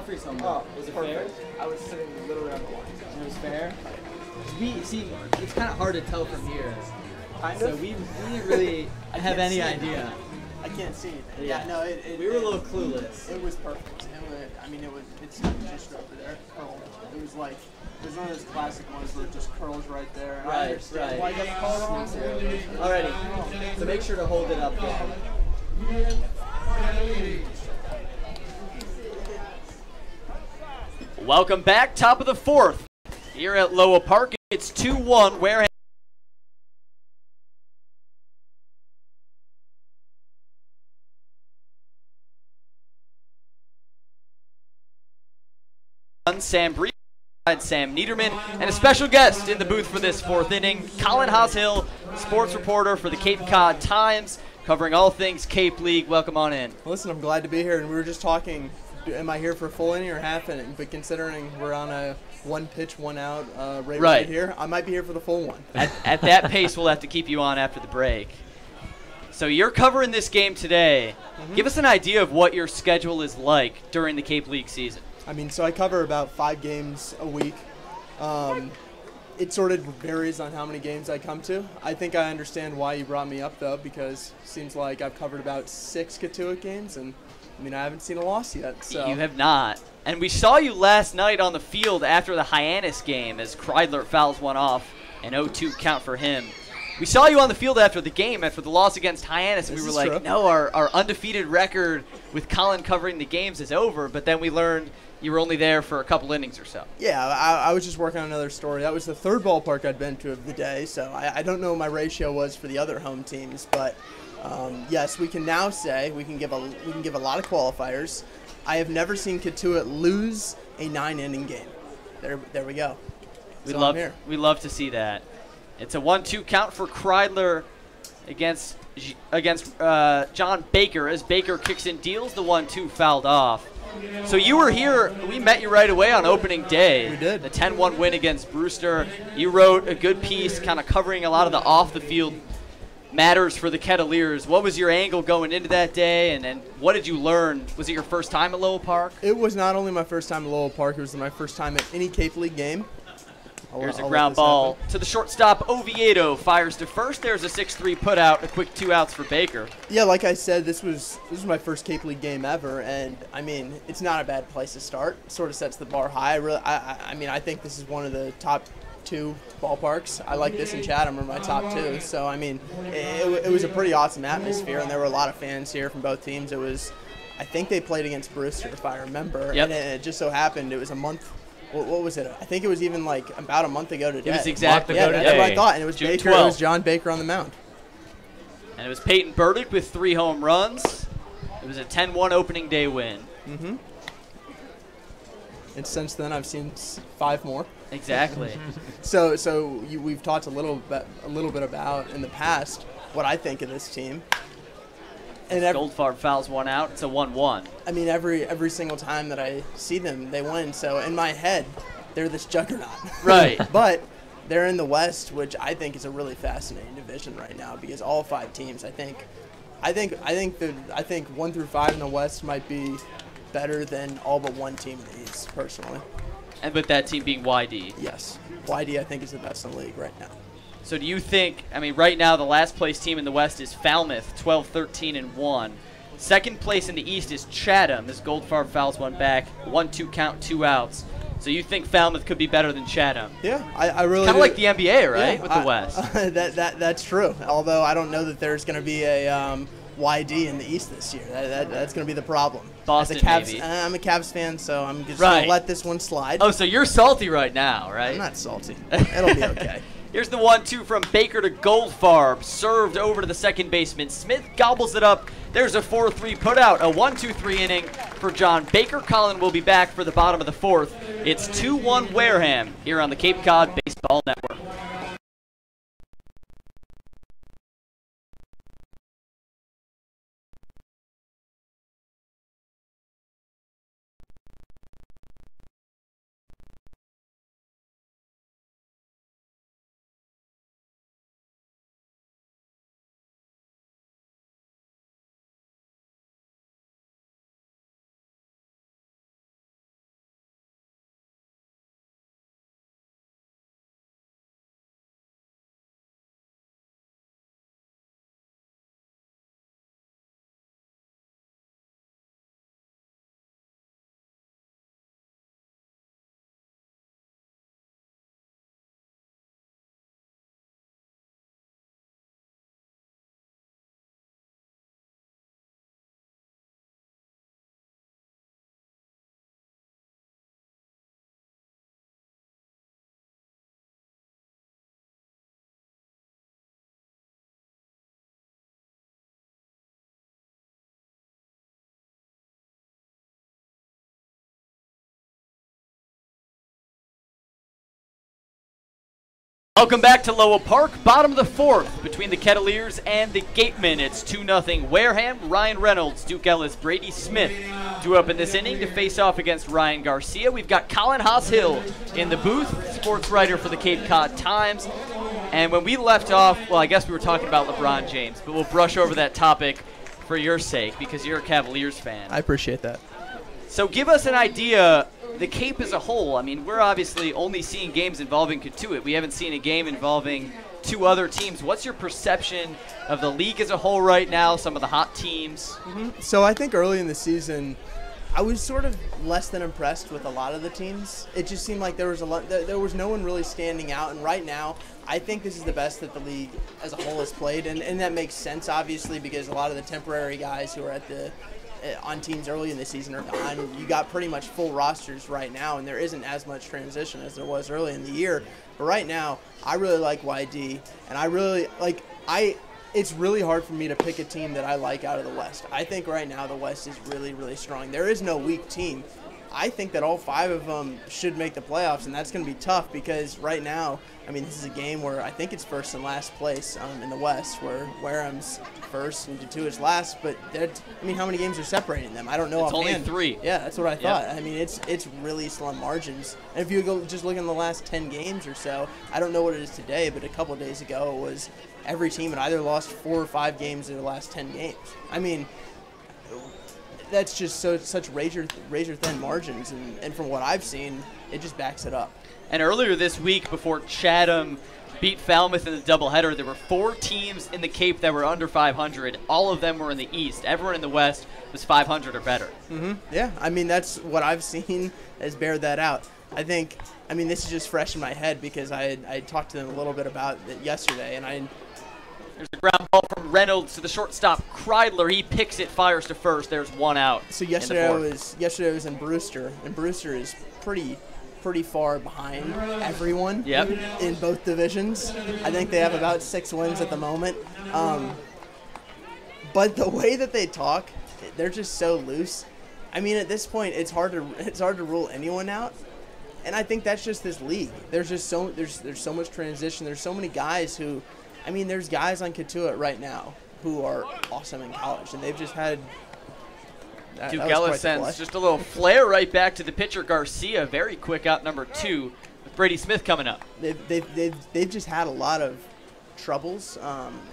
one for you somewhere. Oh, was it perfect. fair? I was sitting literally on the line. It was fair? See, it's kind of hard to tell from here. Kind so of? we didn't really have any idea. I can't see anything. Yeah. No, we were a little clueless. It was perfect. It's just over there. It was one of those classic ones where it just curls right there. I understand why you got the call wrong. Alrighty, so make sure to hold it up there. Welcome back, top of the fourth. Here at Loa Park, it's 2-1, Wareham. Sam Bree, Sam Niederman, and a special guest in the booth for this fourth inning, Colin Hoshill, sports reporter for the Cape Cod Times, covering all things Cape League. Welcome on in. Listen, I'm glad to be here, and we were just talking, am I here for a full inning or half inning? But considering we're on a one pitch, one out right here, I might be here for the full one. At that pace, we'll have to keep you on after the break. So you're covering this game today. Give us an idea of what your schedule is like during the Cape League season. So I cover about 5 games a week. It sort of varies on how many games I come to. I think I understand why you brought me up, though, because it seems like I've covered about 6 Cotuit games, and I haven't seen a loss yet. So. You have not. And we saw you last night on the field after the Hyannis game as Kreidler fouls one off, an 0-2 count for him. We saw you on the field after the game, after the loss against Hyannis, and we were like, true. No, our undefeated record with Colin covering the games is over, but then we learned you were only there for a couple innings or so. Yeah, I was just working on another story. That was the third ballpark I'd been to of the day, so I don't know what my ratio was for the other home teams, but yes, we can now say we can give a lot of qualifiers. I have never seen Cotuit lose a 9-inning game. There we go. We love to see that. It's a 1-2 count for Kreidler against John Baker as Baker kicks and deals the 1-2 fouled off. So you were here. We met you right away on opening day. We did. The 10-1 win against Brewster. You wrote a good piece kind of covering a lot of the off-the-field matters for the Kettleers. What was your angle going into that day, and what did you learn? Was it your first time at Lowell Park? It was not only my first time at Lowell Park. It was my first time at any Cape League game. There's a ground ball to the shortstop. Oviedo fires to first. There's a 6-3 putout, a quick 2 outs for Baker. Yeah, like I said, this was my first Cape League game ever, and it's not a bad place to start. It sort of sets the bar high. I think this is one of the top 2 ballparks. I like this in Chatham are my top 2. So it was a pretty awesome atmosphere, and there were a lot of fans here from both teams. I think they played against Brewster, if I remember, and it just so happened it was a month. What was it? I think it was even about a month ago today. It was exactly that's what I thought. And it was June Baker. 12th. It was John Baker on the mound. And it was Peyton Burdick with 3 home runs. It was a 10-1 opening day win. And since then, I've seen 5 more. Exactly. We've talked a little bit about in the past what I think of this team. And Goldfarb fouls one out. It's a 1-1. Every single time that I see them, they win. So in my head, they're this juggernaut. Right. But they're in the West, which I think is a really fascinating division right now because all 5 teams, I think 1 through 5 in the West might be better than all but 1 team in the East, personally. And with that team being YD. Yes. YD, I think, is the best in the league right now. So do you think, right now the last place team in the West is Falmouth, 12-13-1. Second place in the East is Chatham, as Goldfarb fouls one back, 1-2 count, 2 outs. So you think Falmouth could be better than Chatham? Yeah, I really kind of like the NBA, right, yeah, with the West? That's true, although I don't know that there's going to be a YD in the East this year. That's going to be the problem. Boston, maybe. I'm a Cavs fan, so I'm just going to let this one slide. Oh, so you're salty right now, right? I'm not salty. It'll be okay. Here's the 1-2 from Baker to Goldfarb. Served over to the second baseman. Smith gobbles it up. There's a 4-3 putout. A 1-2-3 inning for John Baker. Colin will be back for the bottom of the 4th. It's 2-1 Wareham here on the Cape Cod Baseball Network. Welcome back to Lowell Park, bottom of the fourth between the Kettleers and the Gateman. It's 2-0 Wareham. Ryan Reynolds, Duke Ellis, Brady Smith due up in this inning to face off against Ryan Garcia. We've got Colin Haas-Hill in the booth, sports writer for the Cape Cod Times. And when we left off, well, I guess we were talking about LeBron James, but we'll brush over that topic for your sake because you're a Cavaliers fan. I appreciate that. So give us an idea, the Cape as a whole. I mean, we're obviously only seeing games involving Cotuit. We haven't seen a game involving two other teams. What's your perception of the league as a whole right now, some of the hot teams? So I think early in the season, I was sort of less than impressed with a lot of the teams. It just seemed like there was no one really standing out. And right now, I think this is the best that the league as a whole has played. And that makes sense, obviously, because a lot of the temporary guys who are on teams early in the season are gone. You got pretty much full rosters right now, and there isn't as much transition as there was early in the year. But right now, I really like YD, and I really like it's really hard for me to pick a team that I like out of the West. I think right now the West is really, really strong. There is no weak team. I think that all five of them should make the playoffs, and that's going to be tough because right now, I mean, this is a game where I think it's first and last place in the West, where Wareham's first and Cotuit's last. But I mean, how many games are separating them? I don't know. It's only 3. Yeah, that's what I thought. Yep. I mean, it's really slim margins. And if you go just look in the last 10 games or so, I don't know what it is today, but a couple of days ago it was every team had either lost 4 or 5 games in the last 10 games. I mean, that's just such razor thin margins, and from what I've seen, it just backs it up. And earlier this week, before Chatham beat Falmouth in the doubleheader, there were 4 teams in the Cape that were under 500. All of them were in the East. Everyone in the West was 500 or better. Yeah, I mean, that's what I've seen has bear that out. I mean, this is just fresh in my head because I talked to them a little bit about it yesterday, and there's a ground ball from Reynolds to the shortstop, Kreidler. He picks it, fires to first. There's one out. So yesterday I was in Brewster, and Brewster is pretty far behind everyone in both divisions. I think they have about 6 wins at the moment. But the way that they talk, they're just so loose. I mean, at this point, it's hard to rule anyone out. And I think that's just this league. There's just there's so much transition. There's so many guys who, I mean, there's guys on Cotuit right now who are awesome in college, and they've just had. Duke Ellis sends just a little flare right back to the pitcher Garcia. Very quick out number 2 with Brady Smith coming up. They've just had a lot of troubles,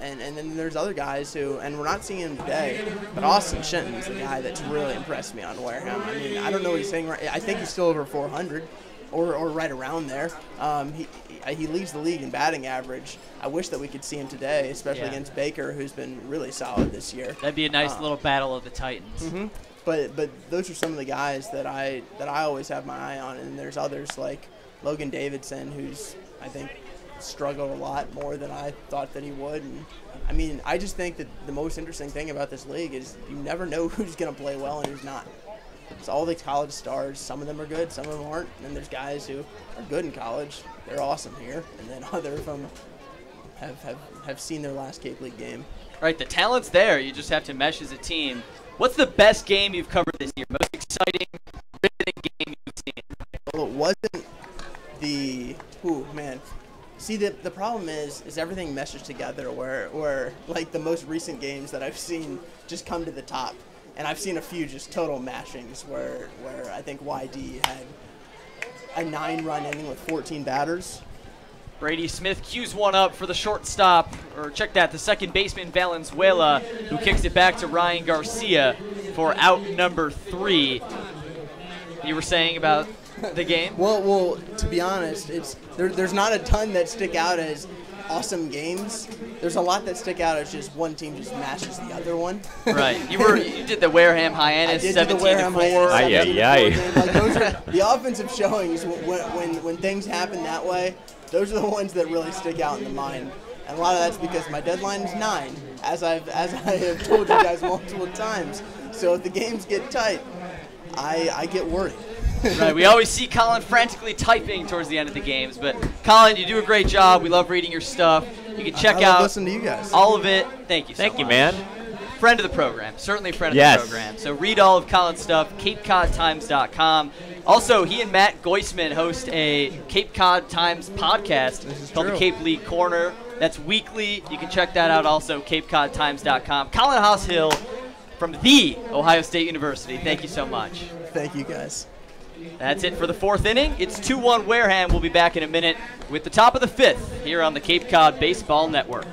and then there's other guys who, and we're not seeing him today, but Austin Shenton's the guy that's really impressed me on Wareham. I mean, I don't know what he's saying. I think he's still over 400 or right around there. He leads the league in batting average. I wish that we could see him today, especially against Baker, who's been really solid this year. That'd be a nice little battle of the Titans. But those are some of the guys that I always have my eye on, and there's others like Logan Davidson, who's I think struggled a lot more than I thought that he would. And I mean, I just think that the most interesting thing about this league is you never know who's going to play well and who's not. It's all the college stars. Some of them are good, some of them aren't. And then there's guys who are good in college. They're awesome here. And then other of them have seen their last Cape League game. Right, the talent's there. You just have to mesh as a team. What's the best game you've covered this year? Most exciting, riveting game you've seen? Well, it wasn't the man. See, the problem is everything meshes together where like the most recent games that I've seen just come to the top. And I've seen a few just total mashings where I think YD had a 9-run inning with 14 batters. Brady Smith cues one up for the shortstop, or check that, the second baseman Valenzuela, who kicks it back to Ryan Garcia for out number 3. You were saying about the game? Well, to be honest, there's not a ton that stick out as awesome games. There's a lot that stick out as just one team just mashes the other one. Right. You did the Wareham Hyannis 17-4. Like those are the offensive showings when things happen that way. Those are the ones that really stick out in the mind. And a lot of that's because my deadline is 9, as I have told you guys multiple times. So if the games get tight, I get worried. Right, we always see Colin frantically typing towards the end of the games, but Colin, you do a great job. We love reading your stuff. You can check out listen to you guys. all of it. Thank you so much. Thank you, man. Friend of the program, certainly friend of the program. So read all of Colin's stuff, CapeCodTimes.com. Also, he and Matt Goisman host a Cape Cod Times podcast called the Cape League Corner. That's weekly. You can check that out also, capecodtimes.com. Colin Haas-Hill from the Ohio State University. Thank you so much. Thank you, guys. That's it for the fourth inning. It's 2-1 Wareham. We'll be back in a minute with the top of the fifth here on the Cape Cod Baseball Network.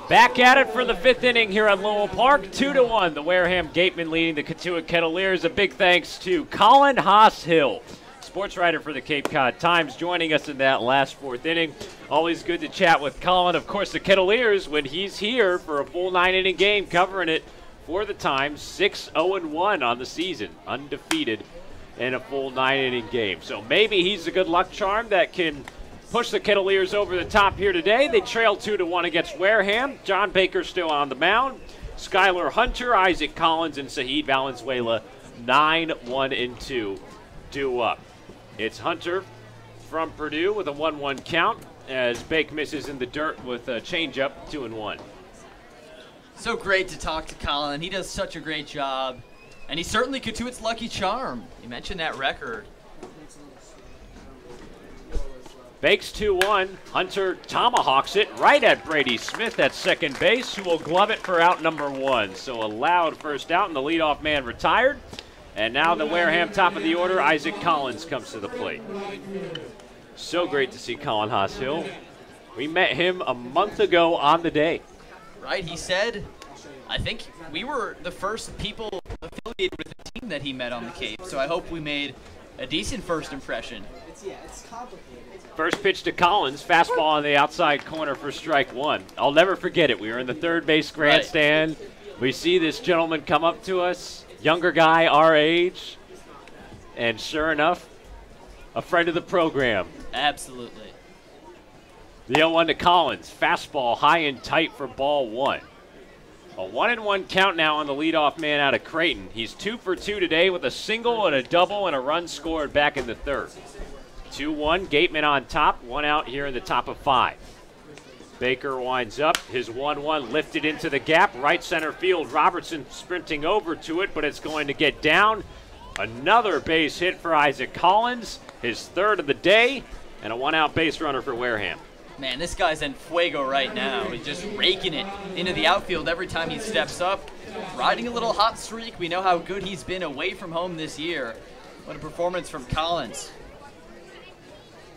Back at it for the fifth inning here at Lowell Park, 2-1. The Wareham Gateman leading the Cotuit Kettleers. A big thanks to Colin Haas-Hill, sports writer for the Cape Cod Times, joining us in that last fourth inning. Always good to chat with Colin. Of course, the Kettleers, when he's here for a full 9-inning game, covering it for the Times, 6-0-1 on the season, undefeated in a full 9-inning game. So maybe he's a good luck charm that can push the Kettleers over the top here today. They trail 2-1 against Wareham. John Baker still on the mound. Skylar Hunter, Isaac Collins, and Saheed Valenzuela, 9-1-2, due up. It's Hunter from Purdue with a 1-1 count as Bake misses in the dirt with a changeup, 2-1. So great to talk to Colin. He does such a great job. And he's certainly Cotuit's lucky charm. You mentioned that record. Bakes 2-1. Hunter tomahawks it right at Brady Smith at second base, who will glove it for out number 1. So a loud first out, and the leadoff man retired. And now the Wareham top of the order, Isaac Collins, comes to the plate. So great to see Colin Haas-Hill. We met him a month ago on the day. Right, he said, I think we were the first people affiliated with the team that he met on the Cape. So I hope we made a decent first impression. It's complicated. First pitch to Collins, fastball on the outside corner for strike 1. I'll never forget it. We were in the third base grandstand. Right. We see this gentleman come up to us, younger guy our age, and sure enough, a friend of the program. Absolutely. The 0-1 to Collins, fastball high and tight for ball 1. A 1-1 count now on the leadoff man out of Creighton. He's 2 for 2 today with a single and a double and a run scored back in the third. 2-1, Gateman on top, 1 out here in the top of 5. Baker winds up, his 1-1 lifted into the gap, right center field. Robertson sprinting over to it, but it's going to get down. Another base hit for Isaac Collins, his third of the day, and a 1-out base runner for Wareham. Man, this guy's in fuego right now. He's just raking it into the outfield every time he steps up. Riding a little hot streak. We know how good he's been away from home this year. What a performance from Collins.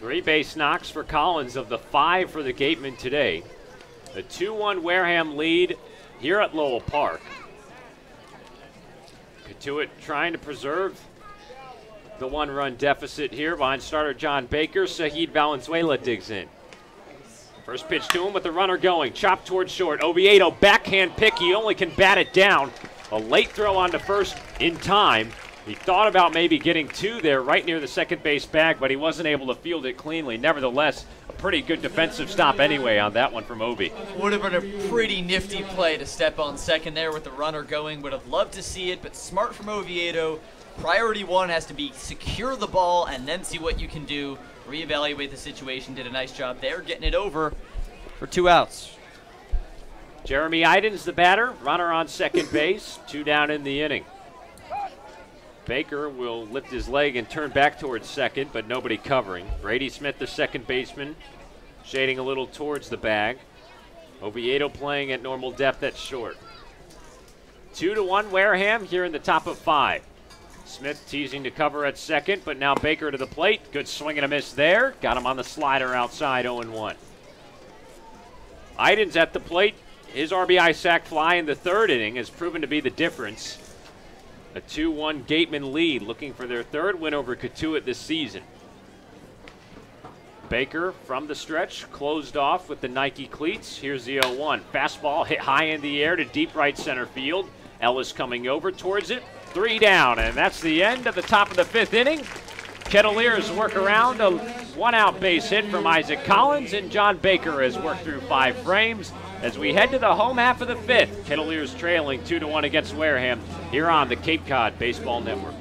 3 base knocks for Collins of the 5 for the Gateman today. A 2-1 Wareham lead here at Lowell Park. Cotuit trying to preserve the 1-run deficit here behind starter John Baker. Saheed Valenzuela digs in. First pitch to him with the runner going. Chop towards short. Oviedo backhand pick. He only can bat it down. A late throw onto first in time. He thought about maybe getting 2 there right near the second base bag, but he wasn't able to field it cleanly. Nevertheless, a pretty good defensive stop anyway on that one from Ovi. Would have been a pretty nifty play to step on second there with the runner going. Would have loved to see it, but smart from Oviedo. Priority 1 has to be secure the ball and then see what you can do. Reevaluate the situation. Did a nice job there getting it over for 2 outs. Jeremy Idens, the batter, runner on second base, 2 down in the inning. Baker will lift his leg and turn back towards second, but nobody covering. Brady Smith, the second baseman, shading a little towards the bag. Oviedo playing at normal depth at short. 2-1 Wareham here in the top of 5. Smith teasing to cover at second, but now Baker to the plate. Good swing and a miss there. Got him on the slider outside, 0-1. Idens at the plate. His RBI sac fly in the third inning has proven to be the difference. A 2-1 Gateman lead, looking for their third win over Cotuit this season. Baker from the stretch, closed off with the Nike cleats. Here's the 0-1. Fastball hit high in the air to deep right center field. Ellis coming over towards it. 3 down, and that's the end of the top of the 5th inning. Kettleers work around a 1-out base hit from Isaac Collins, and John Baker has worked through 5 frames. As we head to the home half of the 5th, Kettleers trailing 2-1 against Wareham here on the Cape Cod Baseball Network.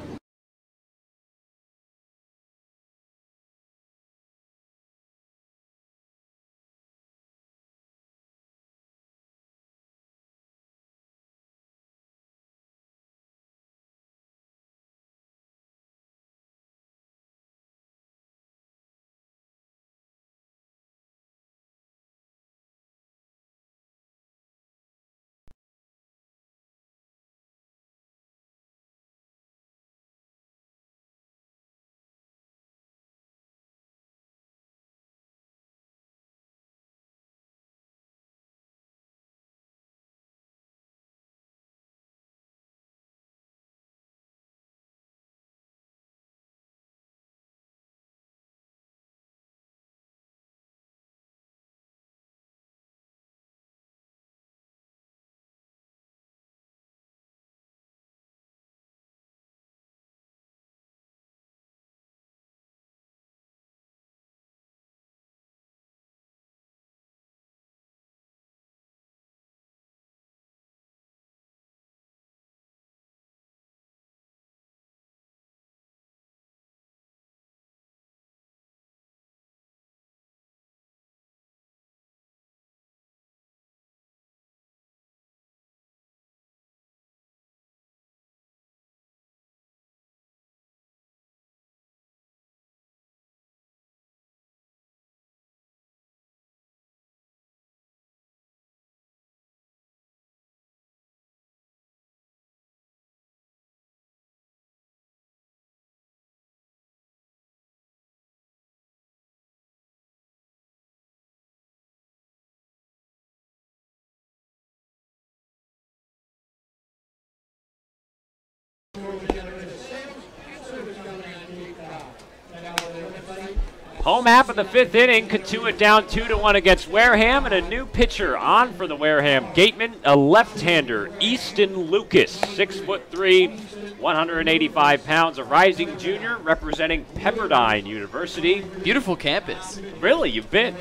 Home half of the 5th inning, Cotuit down 2-1 against Wareham, and a new pitcher on for the Wareham Gateman, a left-hander, Easton Lucas, 6'3", 185 pounds, a rising junior representing Pepperdine University. Beautiful campus. Really, you've been?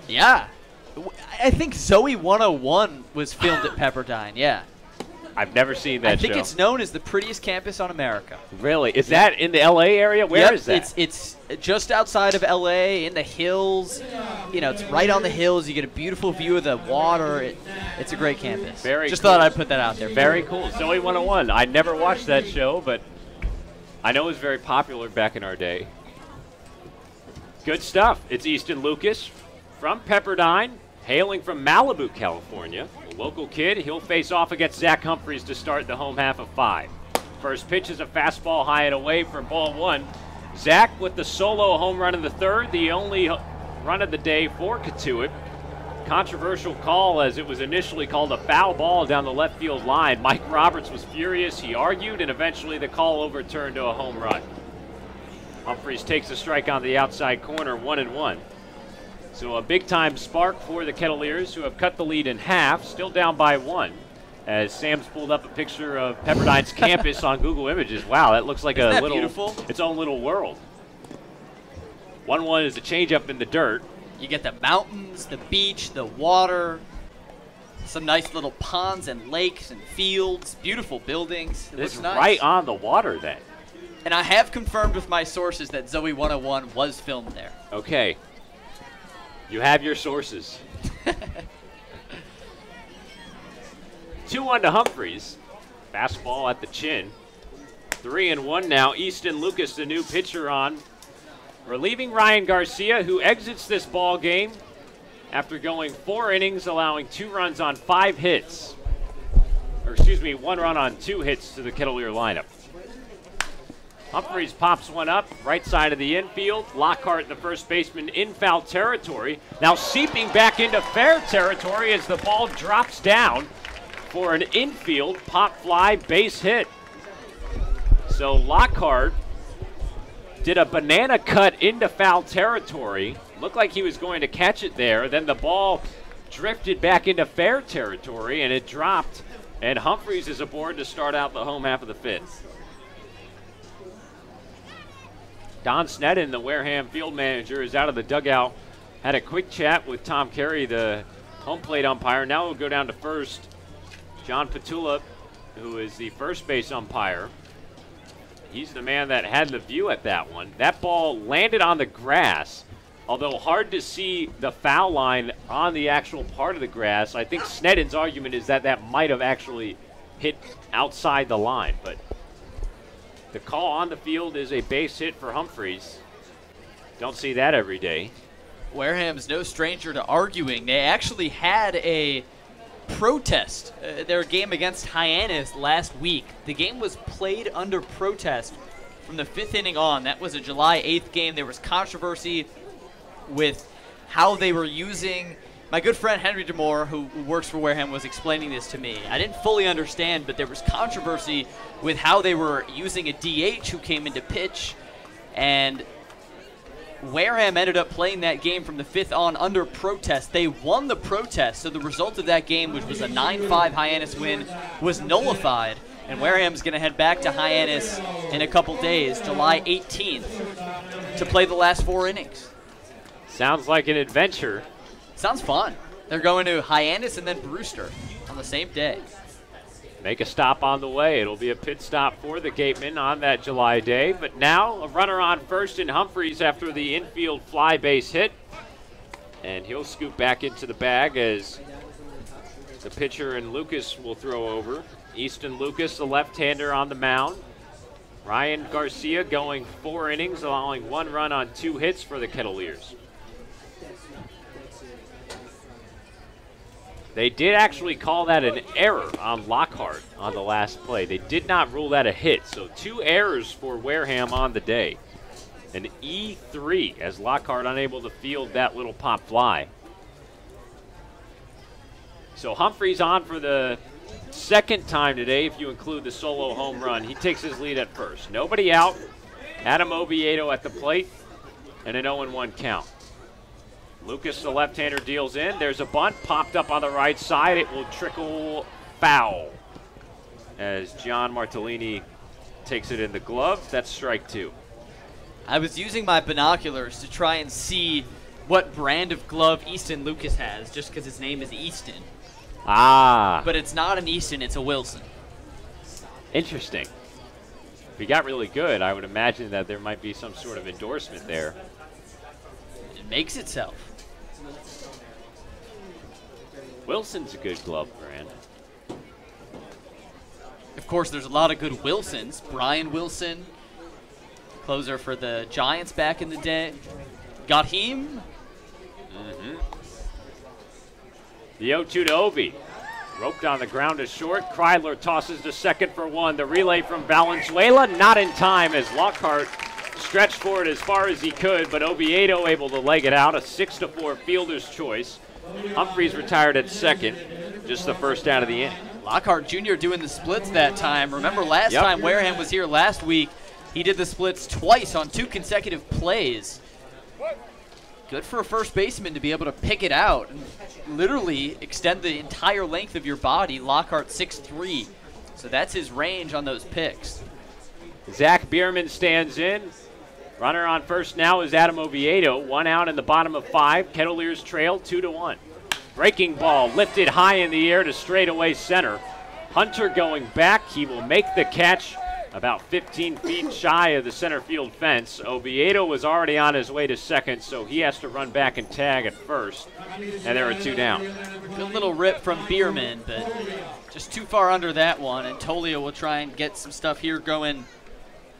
Yeah. I think Zoe 101 was filmed at Pepperdine, yeah. I've never seen that show. I think it's known as the prettiest campus on America. Really? Is that in the L.A. area? Where is that? It's just outside of L.A., in the hills. You know, it's right on the hills. You get a beautiful view of the water. It's a great campus. Very just cool. thought I'd put that out there. Very cool. Zoe 101. I never watched that show, but I know it was very popular back in our day. Good stuff. It's Easton Lucas from Pepperdine, hailing from Malibu, California. A local kid. He'll face off against Zach Humphreys to start the home half of 5. First pitch is a fastball high and away for ball 1. Zach with the solo home run in the 3rd, the only run of the day for Cotuit. Controversial call as it was initially called a foul ball down the left field line. Mike Roberts was furious. He argued, and eventually the call overturned to a home run. Humphreys takes a strike on the outside corner, 1-1. So a big-time spark for the Kettleers, who have cut the lead in half, still down by 1. As Sam's pulled up a picture of Pepperdine's campus on Google Images. Wow, that looks like Isn't a that little, beautiful? its own little world. 1-1 is a changeup in the dirt. You get the mountains, the beach, the water, some nice little ponds and lakes and fields, beautiful buildings. It It's looks nice. right on the water then. And I have confirmed with my sources that Zoe 101 was filmed there. Okay. You have your sources. 2-1 to Humphreys. Fastball at the chin. 3-1 now. Easton Lucas, the new pitcher on. Relieving Ryan Garcia, who exits this ball game after going 4 innings, allowing 2 runs on 5 hits. Or excuse me, 1 run on 2 hits to the Kettleer lineup. Humphreys pops one up, right side of the infield. Lockhart, the first baseman, in foul territory. Now seeping back into fair territory as the ball drops down for an infield pop fly base hit. So Lockhart did a banana cut into foul territory. Looked like he was going to catch it there. Then the ball drifted back into fair territory and it dropped. And Humphreys is aboard to start out the home half of the fifth. Don Sneddon, the Wareham field manager, is out of the dugout. Had a quick chat with Tom Carey, the home plate umpire. Now we'll go down to first. John Petula, who is the first base umpire. He's the man that had the view at that one. That ball landed on the grass, although hard to see the foul line on the actual part of the grass. I think Sneddon's argument is that that might have actually hit outside the line, but the call on the field is a base hit for Humphreys. Don't see that every day. Wareham's no stranger to arguing. They actually had a protest their game against Hyannis last week. The game was played under protest from the 5th inning on. That was a July 8th game. There was controversy with how they were using. My good friend Henry DeMore, who works for Wareham, was explaining this to me. I didn't fully understand, but there was controversy with how they were using a DH who came into pitch, and Wareham ended up playing that game from the 5th on under protest. They won the protest, so the result of that game, which was a 9-5 Hyannis win, was nullified, and Wareham's going to head back to Hyannis in a couple days, July 18th, to play the last 4 innings. Sounds like an adventure. Sounds fun. They're going to Hyannis and then Brewster on the same day. Make a stop on the way. It'll be a pit stop for the Gateman on that July day. But now a runner on first in Humphreys after the infield fly base hit. And he'll scoot back into the bag as the pitcher and Lucas will throw over. Easton Lucas, the left-hander, on the mound. Ryan Garcia going 4 innings, allowing 1 run on 2 hits for the Kettleers. They did actually call that an error on Lockhart on the last play. They did not rule that a hit, so 2 errors for Wareham on the day. An E3 as Lockhart unable to field that little pop fly. So Humphreys on for the 2nd time today if you include the solo home run. He takes his lead at first. Nobody out. Adam Oviedo at the plate and an 0-1 count. Lucas, the left-hander, deals in. There's a bunt popped up on the right side. It will trickle foul as John Martellini takes it in the glove. That's strike 2. I was using my binoculars to try and see what brand of glove Easton Lucas has, just because his name is Easton. Ah. But it's not an Easton, it's a Wilson. Interesting. If he got really good, I would imagine that there might be some sort of endorsement there. It makes itself. Wilson's a good glove brand. Of course, there's a lot of good Wilsons. Brian Wilson, closer for the Giants back in the day. Gaheem. The 0-2 to Obi. Roped on the ground to short. Kreidler tosses to second for 1. The relay from Valenzuela, not in time as Lockhart stretched for it as far as he could, but Oviedo able to leg it out. A 6-4 fielder's choice. Humphreys retired at second, just the first out of the inning. Lockhart Jr. doing the splits that time. Remember last time Wareham was here last week, he did the splits twice on 2 consecutive plays. Good for a first baseman to be able to pick it out and literally extend the entire length of your body. Lockhart 6'3", so that's his range on those picks. Zach Bierman stands in. Runner on first now is Adam Oviedo. 1 out in the bottom of 5. Kettleers trail 2-1. Breaking ball lifted high in the air to straightaway center. Hunter going back. He will make the catch about 15 feet shy of the center field fence. Oviedo was already on his way to second, so he has to run back and tag at first. And there are 2 down. Good little rip from Bierman, but just too far under that one. And Tolio will try and get some stuff here going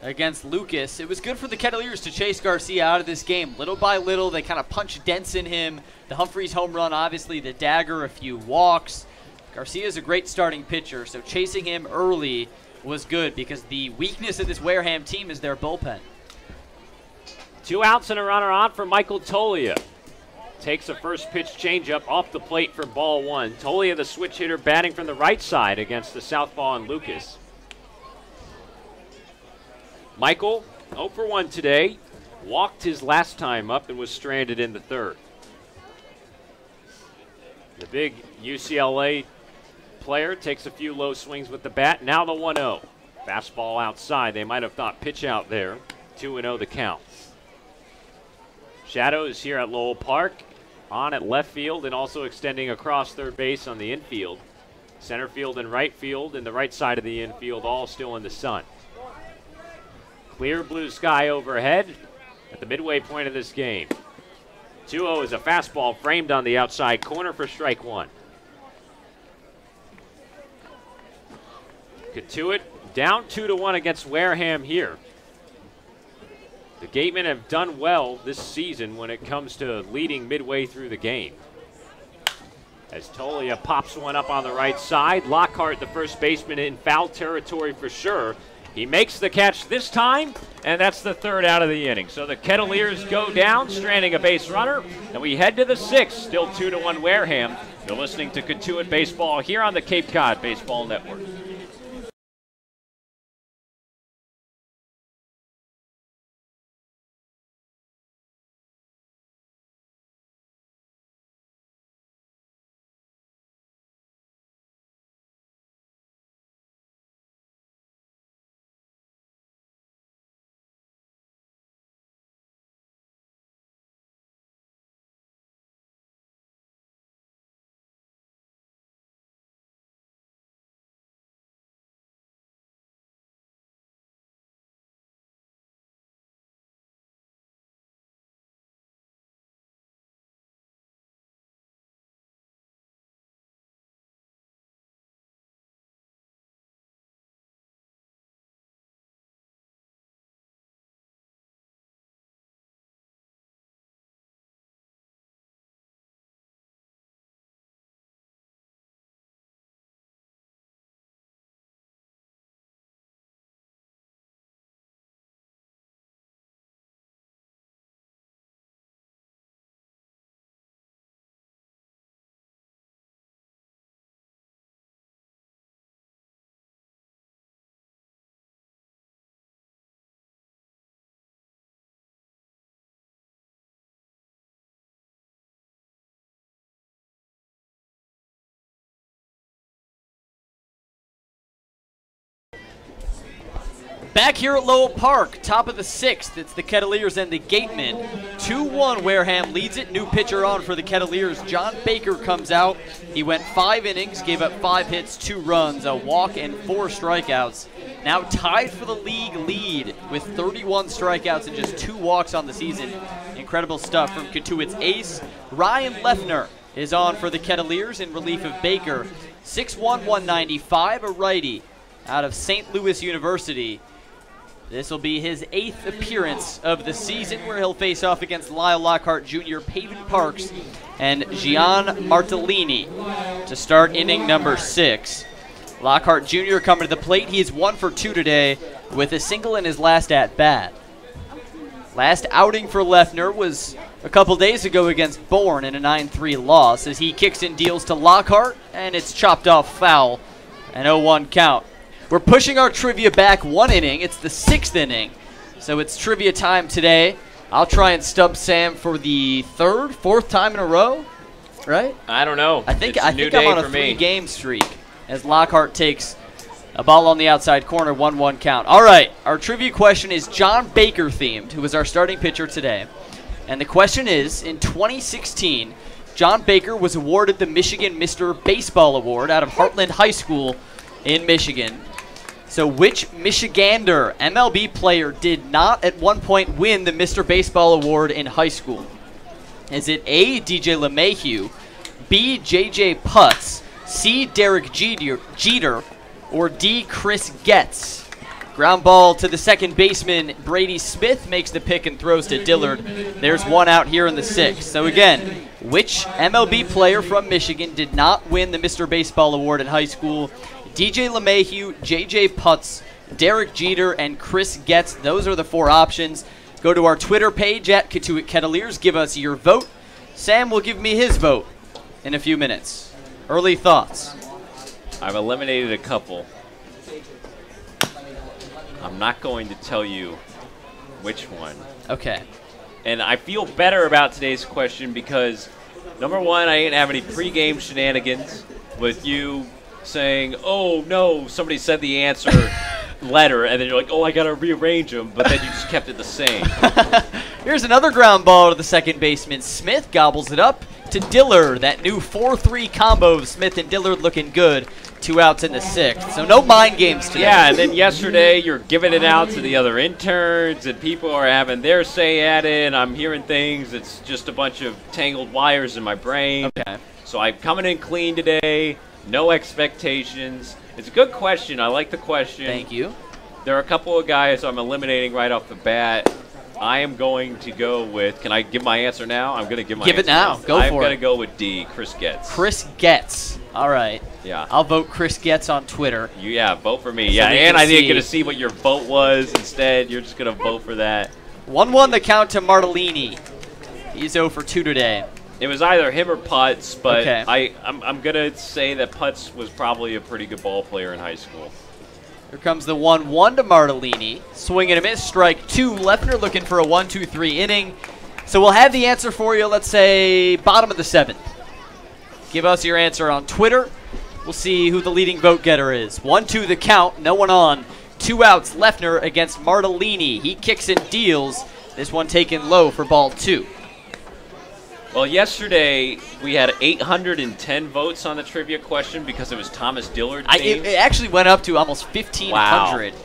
against Lucas. It was good for the Kettleers to chase Garcia out of this game. Little by little, they kind of punched dents in him. The Humphreys home run, obviously, the dagger, a few walks. Garcia's a great starting pitcher, so chasing him early was good because the weakness of this Wareham team is their bullpen. 2 outs and a runner on for Michael Tolia. Takes a first pitch changeup off the plate for ball 1. Tolia, the switch hitter, batting from the right side against the southpaw and Lucas. Michael, 0 for 1 today. Walked his last time up and was stranded in the 3rd. The big UCLA player takes a few low swings with the bat. Now the 1-0. Fastball outside. They might have thought pitch out there. 2-0 the count. Shadows here at Lowell Park. On at left field and also extending across third base on the infield. Center field and right field and the right side of the infield all still in the sun. Clear blue sky overhead at the midway point of this game. 2-0 is a fastball framed on the outside corner for strike 1. Cotuit down 2-1 against Wareham here. The Gatemen have done well this season when it comes to leading midway through the game. As Tolia pops one up on the right side, Lockhart, the first baseman, in foul territory for sure. He makes the catch this time, and that's the 3rd out of the inning. So the Kettleers go down, stranding a base runner, and we head to the 6th, still 2-1 Wareham. You're listening to Cotuit Baseball here on the Cape Cod Baseball Network. Back here at Lowell Park, top of the 6th, it's the Kettleers and the Gatemen. 2-1, Wareham leads it. New pitcher on for the Kettleers. John Baker comes out. He went 5 innings, gave up 5 hits, 2 runs, a walk, and 4 strikeouts. Now tied for the league lead with 31 strikeouts and just 2 walks on the season. Incredible stuff from Cotuit's ace. Ryan Leffner is on for the Kettleers in relief of Baker. 6'1", 195, a righty out of St. Louis University. This will be his 8th appearance of the season, where he'll face off against Lyle Lockhart Jr., Pavin Parks, and Gian Martellini to start inning number 6. Lockhart Jr. coming to the plate. He is 1 for 2 today with a single in his last at-bat. Last outing for Leffner was a couple days ago against Bourne in a 9-3 loss, as he kicks and deals to Lockhart, and it's chopped off foul, an 0-1 count. We're pushing our trivia back 1 inning. It's the 6th inning, so it's trivia time today. I'll try and stump Sam for the 3rd, 4th time in a row, right? I don't know. I think I'm on a 3-game streak as Lockhart takes a ball on the outside corner, 1-1 count. All right, our trivia question is John Baker themed, who is our starting pitcher today. And the question is, in 2016, John Baker was awarded the Michigan Mr. Baseball Award out of Heartland High School in Michigan. So which Michigander MLB player did not at one point win the Mr. Baseball Award in high school? Is it A, DJ LeMahieu, B, JJ Putz, C, Derek Jeter, or D, Chris Getz? Ground ball to the second baseman, Brady Smith makes the pick and throws to Dillard. There's 1 out here in the 6th. So again, which MLB player from Michigan did not win the Mr. Baseball Award in high school? DJ LeMahieu, JJ Putz, Derek Jeter, and Chris Getz. Those are the 4 options. Go to our Twitter page at Cotuit Kettleers. Give us your vote. Sam will give me his vote in a few minutes. Early thoughts. I've eliminated a couple. I'm not going to tell you which one. Okay. And I feel better about today's question because, number one, I didn't have any pregame shenanigans with you saying, oh, no, somebody said the answer letter, and then you're like, oh, I got to rearrange them, but then you just kept it the same. Here's another ground ball to the second baseman. Smith gobbles it up to Dillard. That new 4-3 combo of Smith and Dillard looking good. 2 outs in the 6th. So no mind games today. Yeah, and then yesterday you're giving it out to the other interns, and people are having their say at it, and I'm hearing things. It's just a bunch of tangled wires in my brain. Okay. So I'm coming in clean today. No expectations. It's a good question. I like the question. Thank you. There are a couple of guys I'm eliminating right off the bat. I am going to go with, can I give my answer now? I'm going to give my answer. Give it now. Go for it. I'm going to go with D, Chris Getz. Chris Getz. All right. Yeah. I'll vote Chris Getz on Twitter. Yeah, vote for me. So yeah, they and can I didn't see. get to see what your vote was. Instead, you're just going to vote for that. 1-1 the count to Martellini. He's 0 for 2 today. It was either him or Putz, but Okay. I'm going to say that Putz was probably a pretty good ball player in high school. Here comes the 1-1 to Martellini. Swing and a miss, strike 2. Lefner looking for a 1-2-3 inning. So we'll have the answer for you, let's say, bottom of the 7th. Give us your answer on Twitter. We'll see who the leading vote getter is. 1-2 the count, no one on. 2 outs, Lefner against Martellini. He kicks and deals. This one taken low for ball 2. Well, yesterday we had 810 votes on the trivia question because it was Thomas Dillard. It actually went up to almost 1,500. Wow.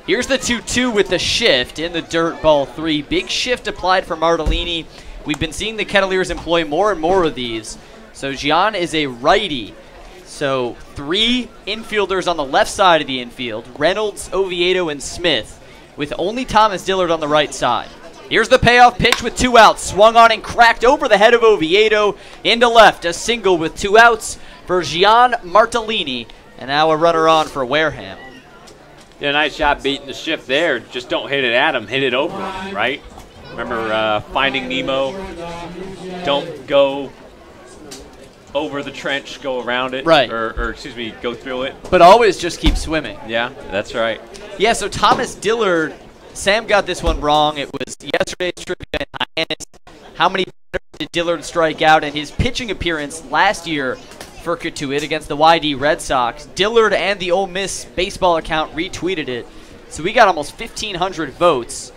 Here's the 2-2 with the shift in the dirt, ball 3. Big shift applied for Martellini. We've been seeing the Kettleers employ more and more of these. So Gian is a righty. So 3 infielders on the left side of the infield, Reynolds, Oviedo, and Smith, with only Thomas Dillard on the right side. Here's the payoff pitch with 2 outs. Swung on and cracked over the head of Oviedo. Into left, a single with 2 outs for Gian Martellini. And now a runner on for Wareham. Yeah, nice job beating the shift there. Just don't hit it at him, hit it over him, right? Remember Finding Nemo? Don't go over the trench, go around it. Right. Or excuse me, go through it. But always just keep swimming. Yeah, that's right. Yeah, so Thomas Dillard, Sam got this one wrong. It was yesterday's trivia in Hyannis. How many batters did Dillard strike out in his pitching appearance last year for Cotuit against the YD Red Sox? Dillard and the Ole Miss baseball account retweeted it. So we got almost 1,500 votes.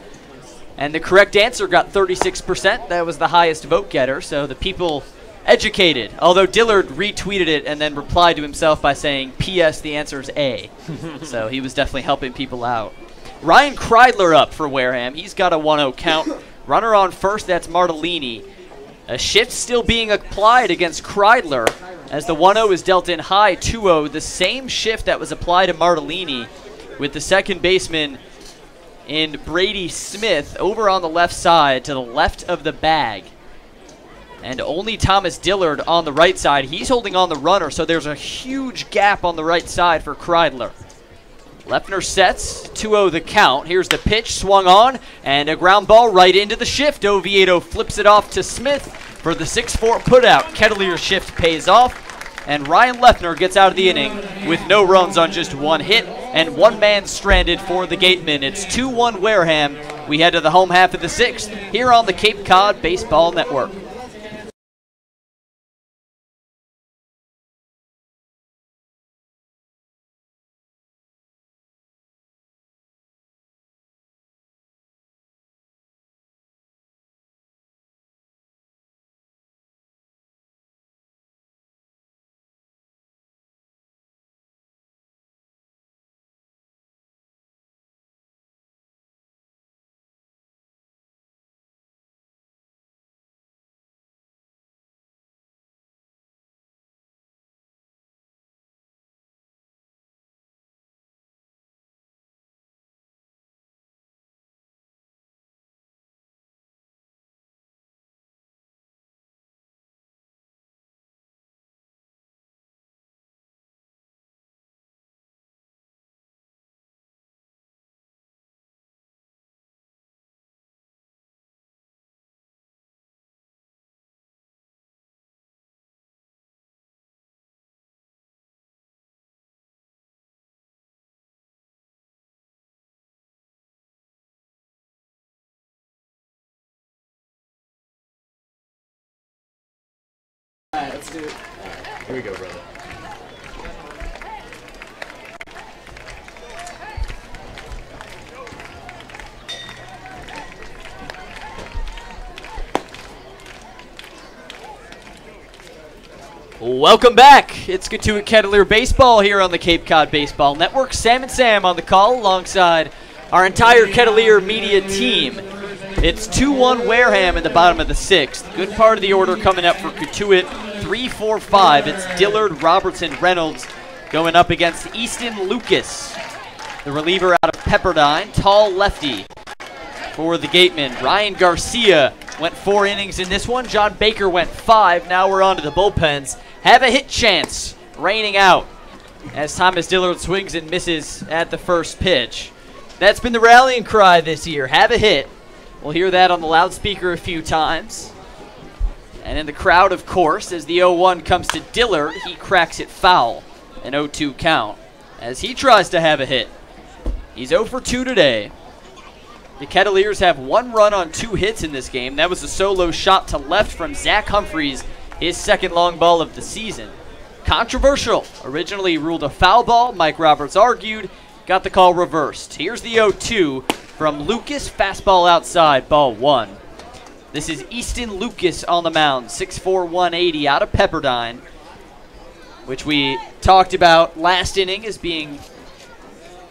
And the correct answer got 36%. That was the highest vote getter. So the people educated. Although Dillard retweeted it and then replied to himself by saying, P.S. the answer is A. So he was definitely helping people out. Ryan Kreidler up for Wareham. He's got a 1-0 count. Runner on first, that's Martellini. A shift still being applied against Kreidler as the 1-0 is dealt in high, 2-0. The same shift that was applied to Martellini with the second baseman in Brady Smith over on the left side to the left of the bag. And only Thomas Dillard on the right side. He's holding on the runner, so there's a huge gap on the right side for Kreidler. Lefner sets, 2-0 the count. Here's the pitch, swung on, and a ground ball right into the shift. Oviedo flips it off to Smith for the 6-4 putout. Kettleers shift pays off, and Ryan Lefner gets out of the inning with no runs on just 1 hit, and 1 man stranded for the Gateman. It's 2-1 Wareham. We head to the home half of the 6th here on the Cape Cod Baseball Network. Let's do it. Here we go, brother. Welcome back. It's Cotuit Kettleer Baseball here on the Cape Cod Baseball Network. Sam and Sam on the call alongside our entire Kettleer media team. It's 2-1 Wareham in the bottom of the 6th. Good part of the order coming up for Cotuit. 3-4-5. It's Dillard, Robertson, Reynolds going up against Easton Lucas. The reliever out of Pepperdine, tall lefty for the Gateman. Ryan Garcia went 4 innings in this one. John Baker went 5. Now we're on to the bullpens. Have a hit chance raining out as Thomas Dillard swings and misses at the first pitch. That's been the rallying cry this year. Have a hit. We'll hear that on the loudspeaker a few times. And in the crowd, of course, as the 0-1 comes to Dillard, he cracks it foul. An 0-2 count as he tries to have a hit. He's 0 for 2 today. The Kettleers have 1 run on 2 hits in this game. That was a solo shot to left from Zach Humphreys, his second long ball of the season. Controversial. Originally ruled a foul ball. Mike Roberts argued. Got the call reversed. Here's the 0-2 from Lucas. Fastball outside. Ball 1. This is Easton Lucas on the mound. 6'4", 180 out of Pepperdine, which we talked about last inning as being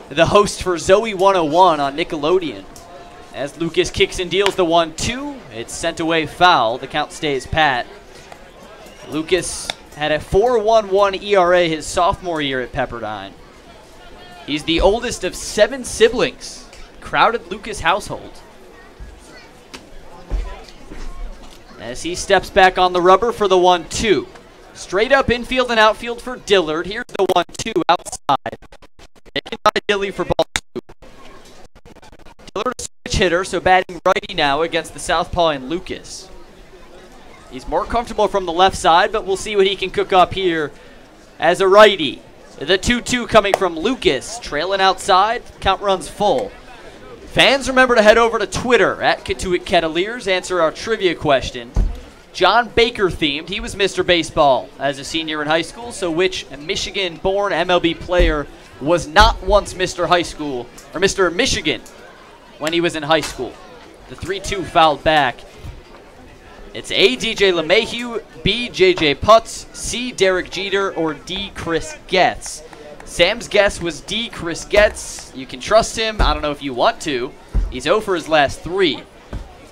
the host for Zoe 101 on Nickelodeon. As Lucas kicks and deals the 1-2, it's sent away foul. The count stays pat. Lucas had a 4.11 ERA his sophomore year at Pepperdine. He's the oldest of 7 siblings. Crowded Lucas household. As he steps back on the rubber for the 1-2. Straight up infield and outfield for Dillard. Here's the 1-2 outside. Taken by Dilly for ball 2. Dillard a switch hitter, so batting righty now against the southpaw in Lucas. He's more comfortable from the left side, but we'll see what he can cook up here as a righty. The 2-2 coming from Lucas, trailing outside, count runs full. Fans, remember to head over to Twitter at Cotuit Kettleers, answer our trivia question. John Baker themed, he was Mr. Baseball as a senior in high school, so which Michigan-born MLB player was not once Mr. High School, or Mr. Michigan when he was in high school? The 3-2 fouled back. It's A, DJ LeMahieu, B, JJ Putz, C, Derek Jeter, or D, Chris Getz. Sam's guess was D, Chris Getz. You can trust him. I don't know if you want to. He's 0 for his last 3.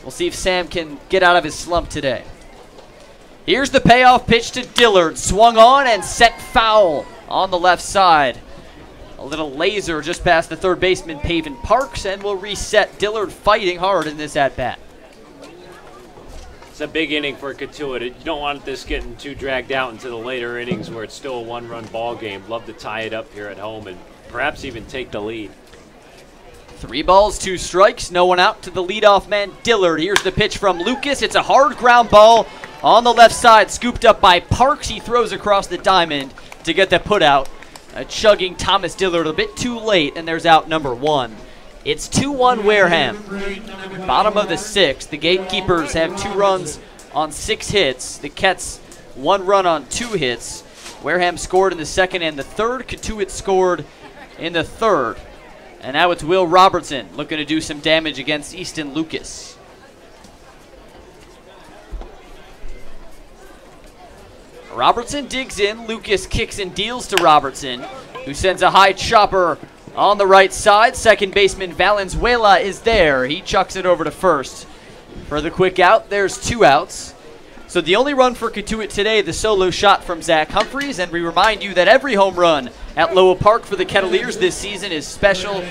We'll see if Sam can get out of his slump today. Here's the payoff pitch to Dillard. Swung on and sent foul on the left side. A little laser just past the third baseman, Pavin Parks, and will reset. Dillard fighting hard in this at-bat. It's a big inning for Cotuit. You don't want this getting too dragged out into the later innings where it's still a 1-run ball game. Love to tie it up here at home and perhaps even take the lead. 3 balls, 2 strikes, no one out to the leadoff man, Dillard. Here's the pitch from Lucas. It's a hard ground ball on the left side, scooped up by Parks. He throws across the diamond to get the put out. Chugging Thomas Dillard a bit too late, and there's out number 1. It's 2-1 Wareham. Bottom of the 6th. The Gatekeepers have 2 runs on 6 hits. The Kets 1 run on 2 hits. Wareham scored in the 2nd and the 3rd. Cotuit scored in the 3rd. And now it's Will Robertson looking to do some damage against Easton Lucas. Robertson digs in. Lucas kicks and deals to Robertson, who sends a high chopper on the right side. Second baseman Valenzuela is there. He chucks it over to first. For the quick out, there's 2 outs. So the only run for Cotuit today, the solo shot from Zach Humphreys. And we remind you that every home run at Lowell Park for the Kettleers this season is special.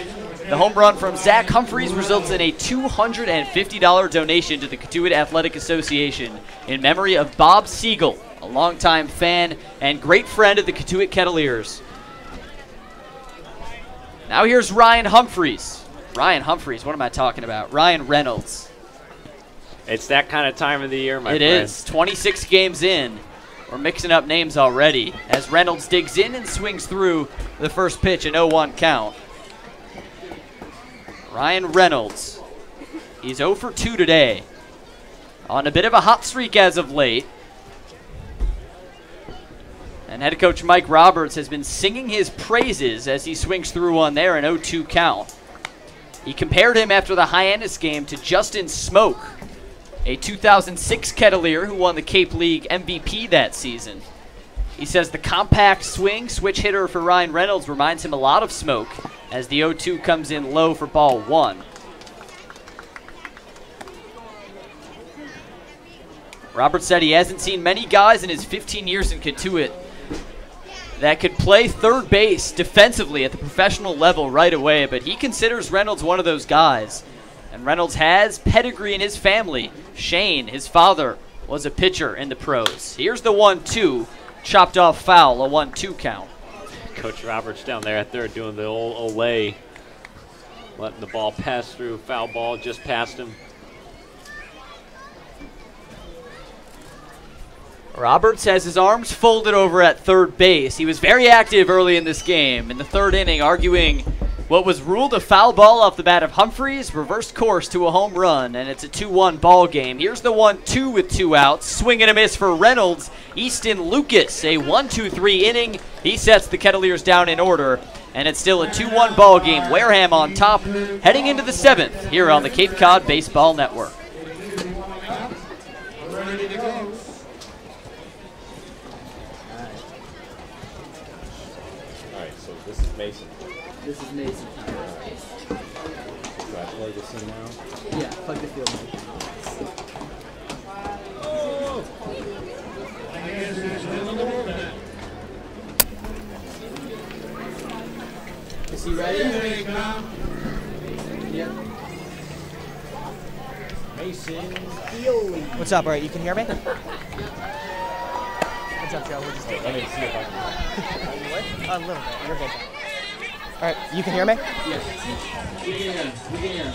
The home run from Zach Humphreys results in a $250 donation to the Cotuit Athletic Association in memory of Bob Siegel, a longtime fan and great friend of the Cotuit Kettleers. Now here's Ryan Humphreys. Ryan Humphreys, what am I talking about? Ryan Reynolds. It's that kind of time of the year, my friend. It is. 26 games in. We're mixing up names already as Reynolds digs in and swings through the first pitch, an 0-1 count. Ryan Reynolds. He's 0 for 2 today. On a bit of a hot streak as of late. And head coach Mike Roberts has been singing his praises as he swings through one there, an 0-2 count. He compared him after the Hyannis game to Justin Smoke, a 2006 Kettleer who won the Cape League MVP that season. He says the compact swing switch hitter for Ryan Reynolds reminds him a lot of Smoke as the 0-2 comes in low for ball 1. Roberts said he hasn't seen many guys in his 15 years in Cotuit that could play third base defensively at the professional level right away, but he considers Reynolds one of those guys. And Reynolds has pedigree in his family. Shane, his father, was a pitcher in the pros. Here's the 1-2, chopped off foul, a 1-2 count. Coach Roberts down there at third doing the old Olay, letting the ball pass through. Foul ball just past him. Roberts has his arms folded over at third base. He was very active early in this game, in the third inning, arguing what was ruled a foul ball off the bat of Humphreys, reversed course to a home run, and it's a 2-1 ball game. Here's the 1-2 with 2 outs. Swing and a miss for Reynolds. Easton Lucas, a 1-2-3 inning. He sets the Kettleers down in order, and it's still a 2-1 ball game. Wareham on top, heading into the 7th here on the Cape Cod Baseball Network. Mason. This is Mason. Do I play this in now? Yeah, plug the field. Is he ready? Yeah. Mason. What's up, alright? You can hear me? What's up, Joe? We're just Let me see if I can. a little bit. You're good. Alright, you can hear me? Yes. We can hear him. We can hear him.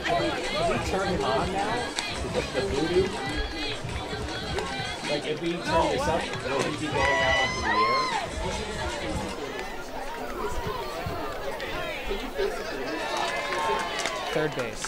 Can we turn him on now? The voodoo? Like, if we turn this up, will he be going out onto the air? Third base.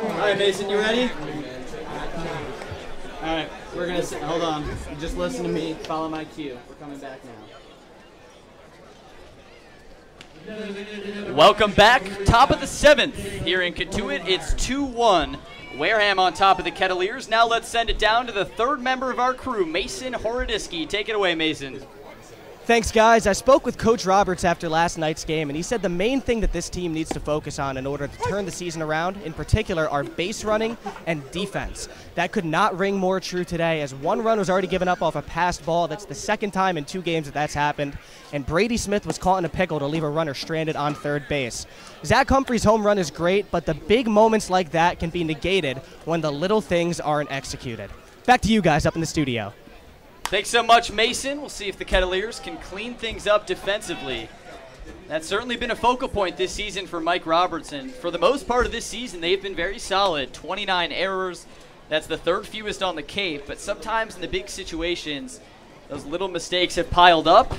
All right, Mason, you ready? All right, we're gonna sit. Hold on. Just listen to me. Follow my cue. We're coming back now. Welcome back. Top of the 7th here in Cotuit. It's 2-1. Wareham on top of the Kettleers. Now let's send it down to the third member of our crew, Mason Horodisky. Take it away, Mason. Thanks, guys. I spoke with Coach Roberts after last night's game, and he said the main thing that this team needs to focus on in order to turn the season around, in particular, are base running and defense. That could not ring more true today, as one run was already given up off a passed ball. That's the second time in 2 games that that's happened. And Brady Smith was caught in a pickle to leave a runner stranded on third base. Zach Humphrey's home run is great, but the big moments like that can be negated when the little things aren't executed. Back to you guys up in the studio. Thanks so much, Mason. We'll see if the Kettleers can clean things up defensively. That's certainly been a focal point this season for Mike Robertson. For the most part of this season, they've been very solid. 29 errors. That's the 3rd fewest on the Cape. But sometimes in the big situations, those little mistakes have piled up.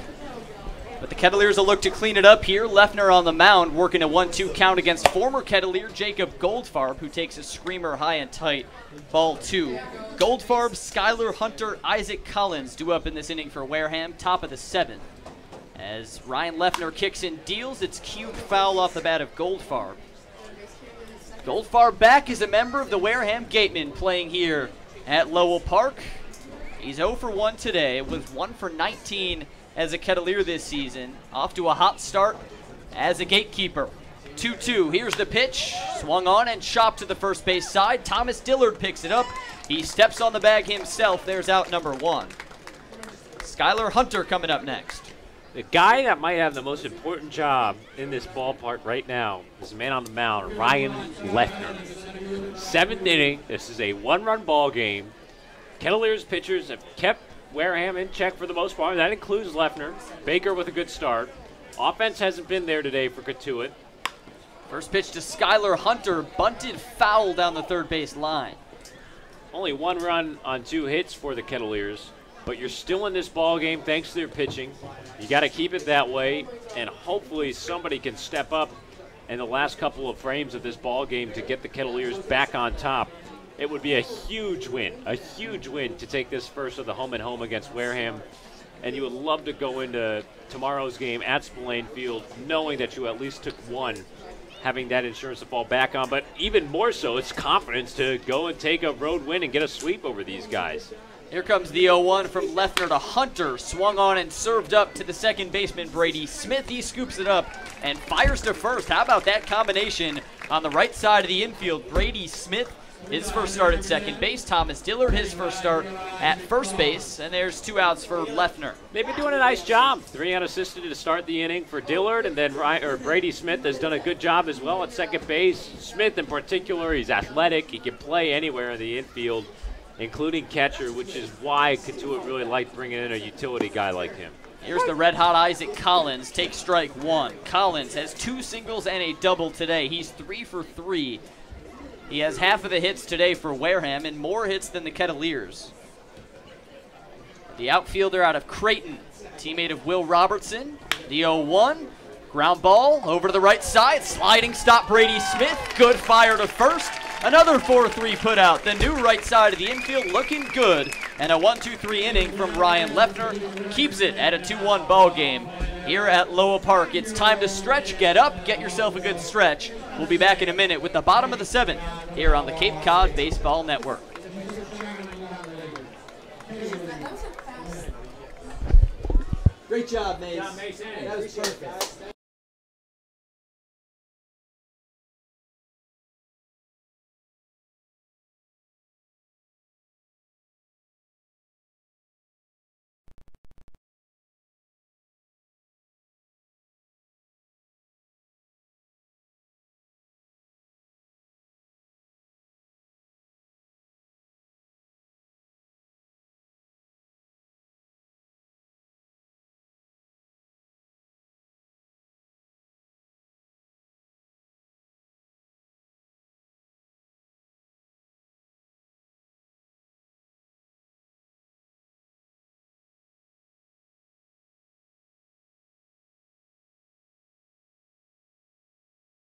But the Kettleers will look to clean it up here. Leffner on the mound working a 1-2 count against former Kettleer Jacob Goldfarb, who takes a screamer high and tight. Ball 2. Goldfarb, Skylar Hunter, Isaac Collins due up in this inning for Wareham, top of the 7th. As Ryan Leffner kicks and deals, it's cued foul off the bat of Goldfarb. Goldfarb back is a member of the Wareham Gateman playing here at Lowell Park. He's 0 for 1 today with 1 for 19 as a Kettleer this season. Off to a hot start as a gatekeeper. 2-2, here's the pitch. Swung on and chopped to the first base side. Thomas Dillard picks it up. He steps on the bag himself. There's out number 1. Skylar Hunter coming up next. The guy that might have the most important job in this ballpark right now is the man on the mound, Ryan Leffner. 7th inning. This is a 1-run ball game. Kettleers pitchers have kept Wareham in check for the most part. That includes Leffner. Baker with a good start. Offense hasn't been there today for Cotuit. First pitch to Skylar Hunter, bunted foul down the third base line. Only 1 run on 2 hits for the Kettleers, but you're still in this ball game thanks to their pitching. You got to keep it that way, and hopefully somebody can step up in the last couple of frames of this ball game to get the Kettleers back on top. It would be a huge win to take this first of the home and home against Wareham, and you would love to go into tomorrow's game at Spillane Field knowing that you at least took one, having that insurance to fall back on, but even more so, it's confidence to go and take a road win and get a sweep over these guys. Here comes the 0-1 from Leffner to Hunter, swung on and served up to the second baseman, Brady Smith. He scoops it up and fires to first. How about that combination on the right side of the infield? Brady Smith, his first start at second base. Thomas Dillard, his first start at first base. And there's 2 outs for Leffner. They've been doing a nice job. 3 unassisted to start the inning for Dillard, and then Brady Smith has done a good job as well at second base. Smith in particular, he's athletic. He can play anywhere in the infield, including catcher, which is why Cotuit really liked bringing in a utility guy like him. Here's the red-hot Isaac Collins. Takes strike 1. Collins has 2 singles and a double today. He's 3 for 3. He has half of the hits today for Wareham and more hits than the Kettleers. The outfielder out of Creighton, teammate of Will Robertson. The 0-1, ground ball over to the right side. Sliding stop Brady Smith. Good fire to first. Another 4-3 put out. The new right side of the infield looking good. And a 1-2-3 inning from Ryan Leffner keeps it at a 2-1 ball game here at Lowell Park. It's time to stretch. Get up. Get yourself a good stretch. We'll be back in a minute with the bottom of the 7th here on the Cape Cod Baseball Network. Great job, Mace. That was perfect.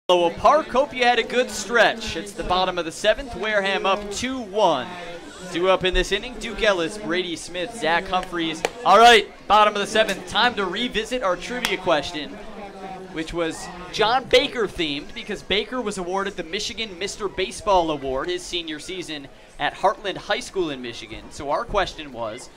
Lowell Park, hope you had a good stretch. It's the bottom of the 7th, Wareham up 2-1. 2 up in this inning, Duke Ellis, Brady Smith, Zach Humphreys. All right, bottom of the 7th, time to revisit our trivia question, which was John Baker themed because Baker was awarded the Michigan Mr. Baseball Award his senior season at Heartland High School in Michigan. So our question was,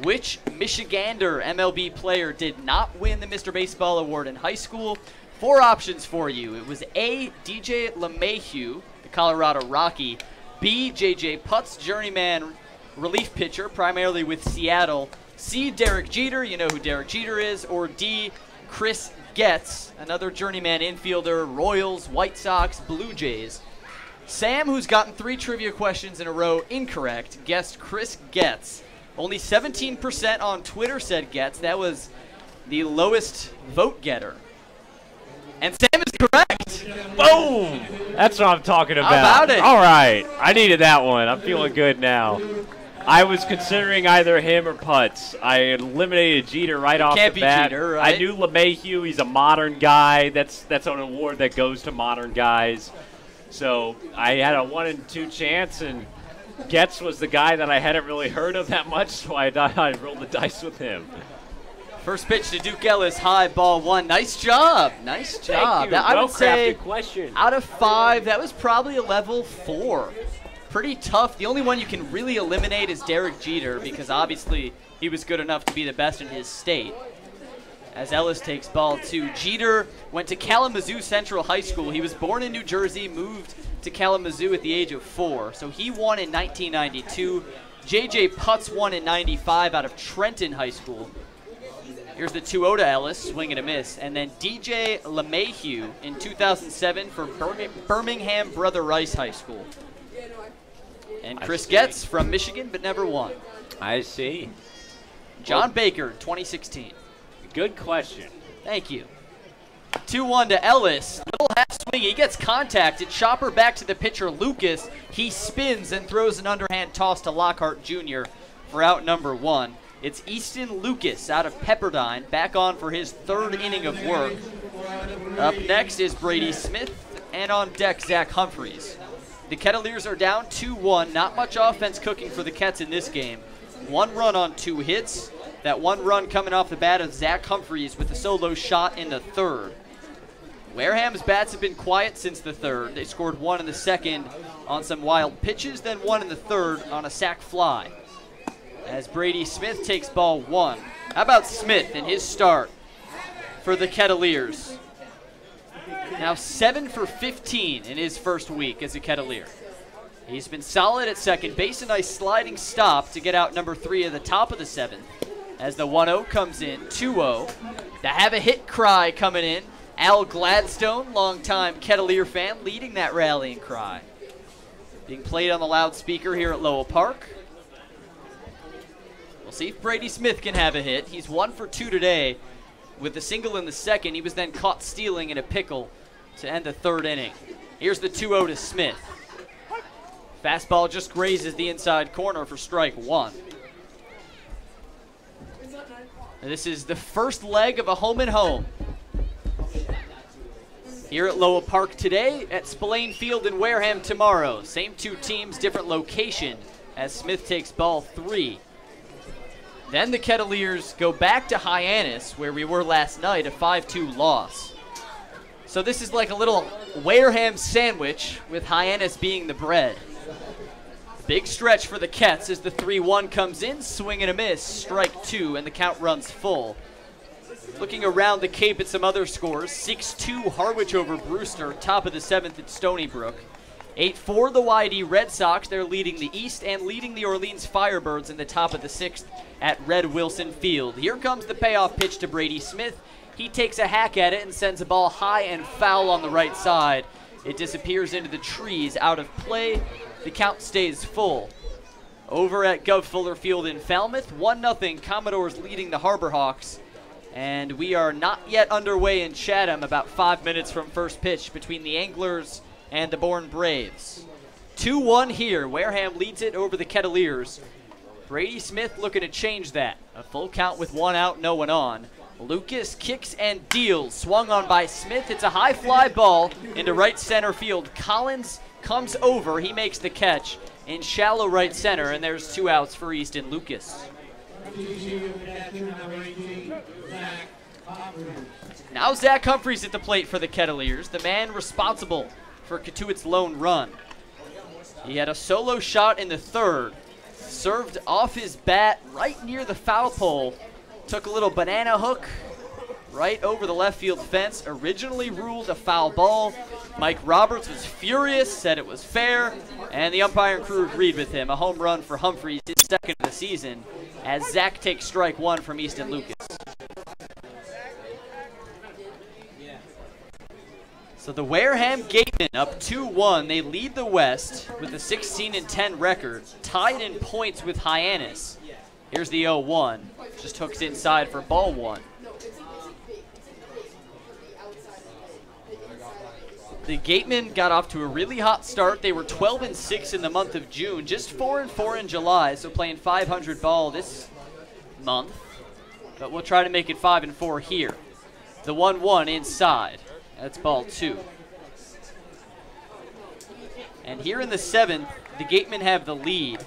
which Michigander MLB player did not win the Mr. Baseball Award in high school? 4 options for you. It was A, DJ LeMahieu, the Colorado Rocky. B, J.J. Putz, journeyman relief pitcher, primarily with Seattle. C, Derek Jeter, you know who Derek Jeter is. Or D, Chris Getz, another journeyman infielder, Royals, White Sox, Blue Jays. Sam, who's gotten 3 trivia questions in a row incorrect, guessed Chris Getz. Only 17% on Twitter said Getz. That was the lowest vote getter. And Sam is correct. Boom! That's what I'm talking about. How about it? All right. I needed that one. I'm feeling good now. I was considering either him or Putz. I eliminated Jeter right off the bat. Can't be Jeter, right? I knew LeMahieu. He's a modern guy. That's an award that goes to modern guys. So I had a 1 in 2 chance, and Getz was the guy that I hadn't really heard of that much, so I rolled the dice with him. First pitch to Duke Ellis, high ball 1. Nice job. Nice job. Thank you. I would say question. out of 5, that was probably a level 4. Pretty tough. The only one you can really eliminate is Derek Jeter because obviously he was good enough to be the best in his state. As Ellis takes ball 2. Jeter went to Kalamazoo Central High School. He was born in New Jersey, moved to Kalamazoo at the age of 4. So he won in 1992. J.J. Putz won in 95 out of Trenton High School. Here's the 2-0 to Ellis, swing and a miss. And then DJ LeMahieu in 2007 for Birmingham Brother Rice High School. And Chris Getz from Michigan, but never won. I see. John Baker, 2016. Good question. Thank you. 2-1 to Ellis. Little half swing. He gets contacted. Chopper back to the pitcher, Lucas. He spins and throws an underhand toss to Lockhart Jr. for out number 1. It's Easton Lucas out of Pepperdine, back on for his 3rd inning of work. Up next is Brady Smith, and on deck, Zach Humphreys. The Kettleers are down 2-1. Not much offense cooking for the Kets in this game. 1 run on 2 hits. That 1 run coming off the bat of Zach Humphreys with a solo shot in the 3rd. Wareham's bats have been quiet since the 3rd. They scored 1 in the 2nd on some wild pitches, then 1 in the 3rd on a sac fly. As Brady Smith takes ball 1. How about Smith in his start for the Kettleers? Now 7 for 15 in his first week as a Kettleer. He's been solid at second base, a nice sliding stop to get out number 3 at the top of the 7th. As the 1-0 comes in, 2-0. The have a hit cry coming in. Al Gladstone, longtime Kettleer fan, leading that rallying cry. Being played on the loudspeaker here at Lowell Park. We'll see if Brady Smith can have a hit. He's 1 for 2 today with a single in the 2nd. He was then caught stealing in a pickle to end the 3rd inning. Here's the 2-0 to Smith. Fastball just grazes the inside corner for strike 1. And this is the first leg of a home and home. Here at Lowell Park today, at Spillane Field in Wareham tomorrow. Same 2 teams, different location as Smith takes ball 3. Then the Kettleers go back to Hyannis, where we were last night, a 5-2 loss. So this is like a little Wareham sandwich, with Hyannis being the bread. Big stretch for the Kets as the 3-1 comes in, swing and a miss, strike 2, and the count runs full. Looking around the Cape at some other scores, 6-2 Harwich over Brewster, top of the 7th at Stony Brook. 8-4 the YD Red Sox, they're leading the East and leading the Orleans Firebirds in the top of the 6th at Red Wilson Field. Here comes the payoff pitch to Brady Smith. He takes a hack at it and sends a ball high and foul on the right side. It disappears into the trees, out of play. The count stays full. Over at Gov Fuller Field in Falmouth, 1-0 Commodores leading the Harbor Hawks. And we are not yet underway in Chatham, about 5 minutes from first pitch between the Anglers and the Bourne Braves. 2-1 here. Wareham leads it over the Kettleers. Brady Smith looking to change that. A full count with 1 out, no one on. Lucas kicks and deals. Swung on by Smith. It's a high fly ball into right center field. Collins comes over. He makes the catch in shallow right center, and there's 2 outs for Easton Lucas. Now Zach Humphreys at the plate for the Kettleers, the man responsible for Cotuit's lone run. He had a solo shot in the 3rd, served off his bat right near the foul pole, took a little banana hook right over the left field fence, originally ruled a foul ball. Mike Roberts was furious, said it was fair, and the umpire and crew agreed with him. A home run for Humphreys, his 2nd of the season, as Zach takes strike 1 from Easton Lucas. So the Wareham Gateman up 2-1. They lead the West with a 16-10 record, tied in points with Hyannis. Here's the 0-1. Just hooks inside for ball 1. The Gatemen got off to a really hot start. They were 12-6 in the month of June, just 4-4 in July, so playing 500 ball this month. But we'll try to make it 5-4 here. The 1-1 inside. That's ball 2. And here in the 7th, the Gatemen have the lead.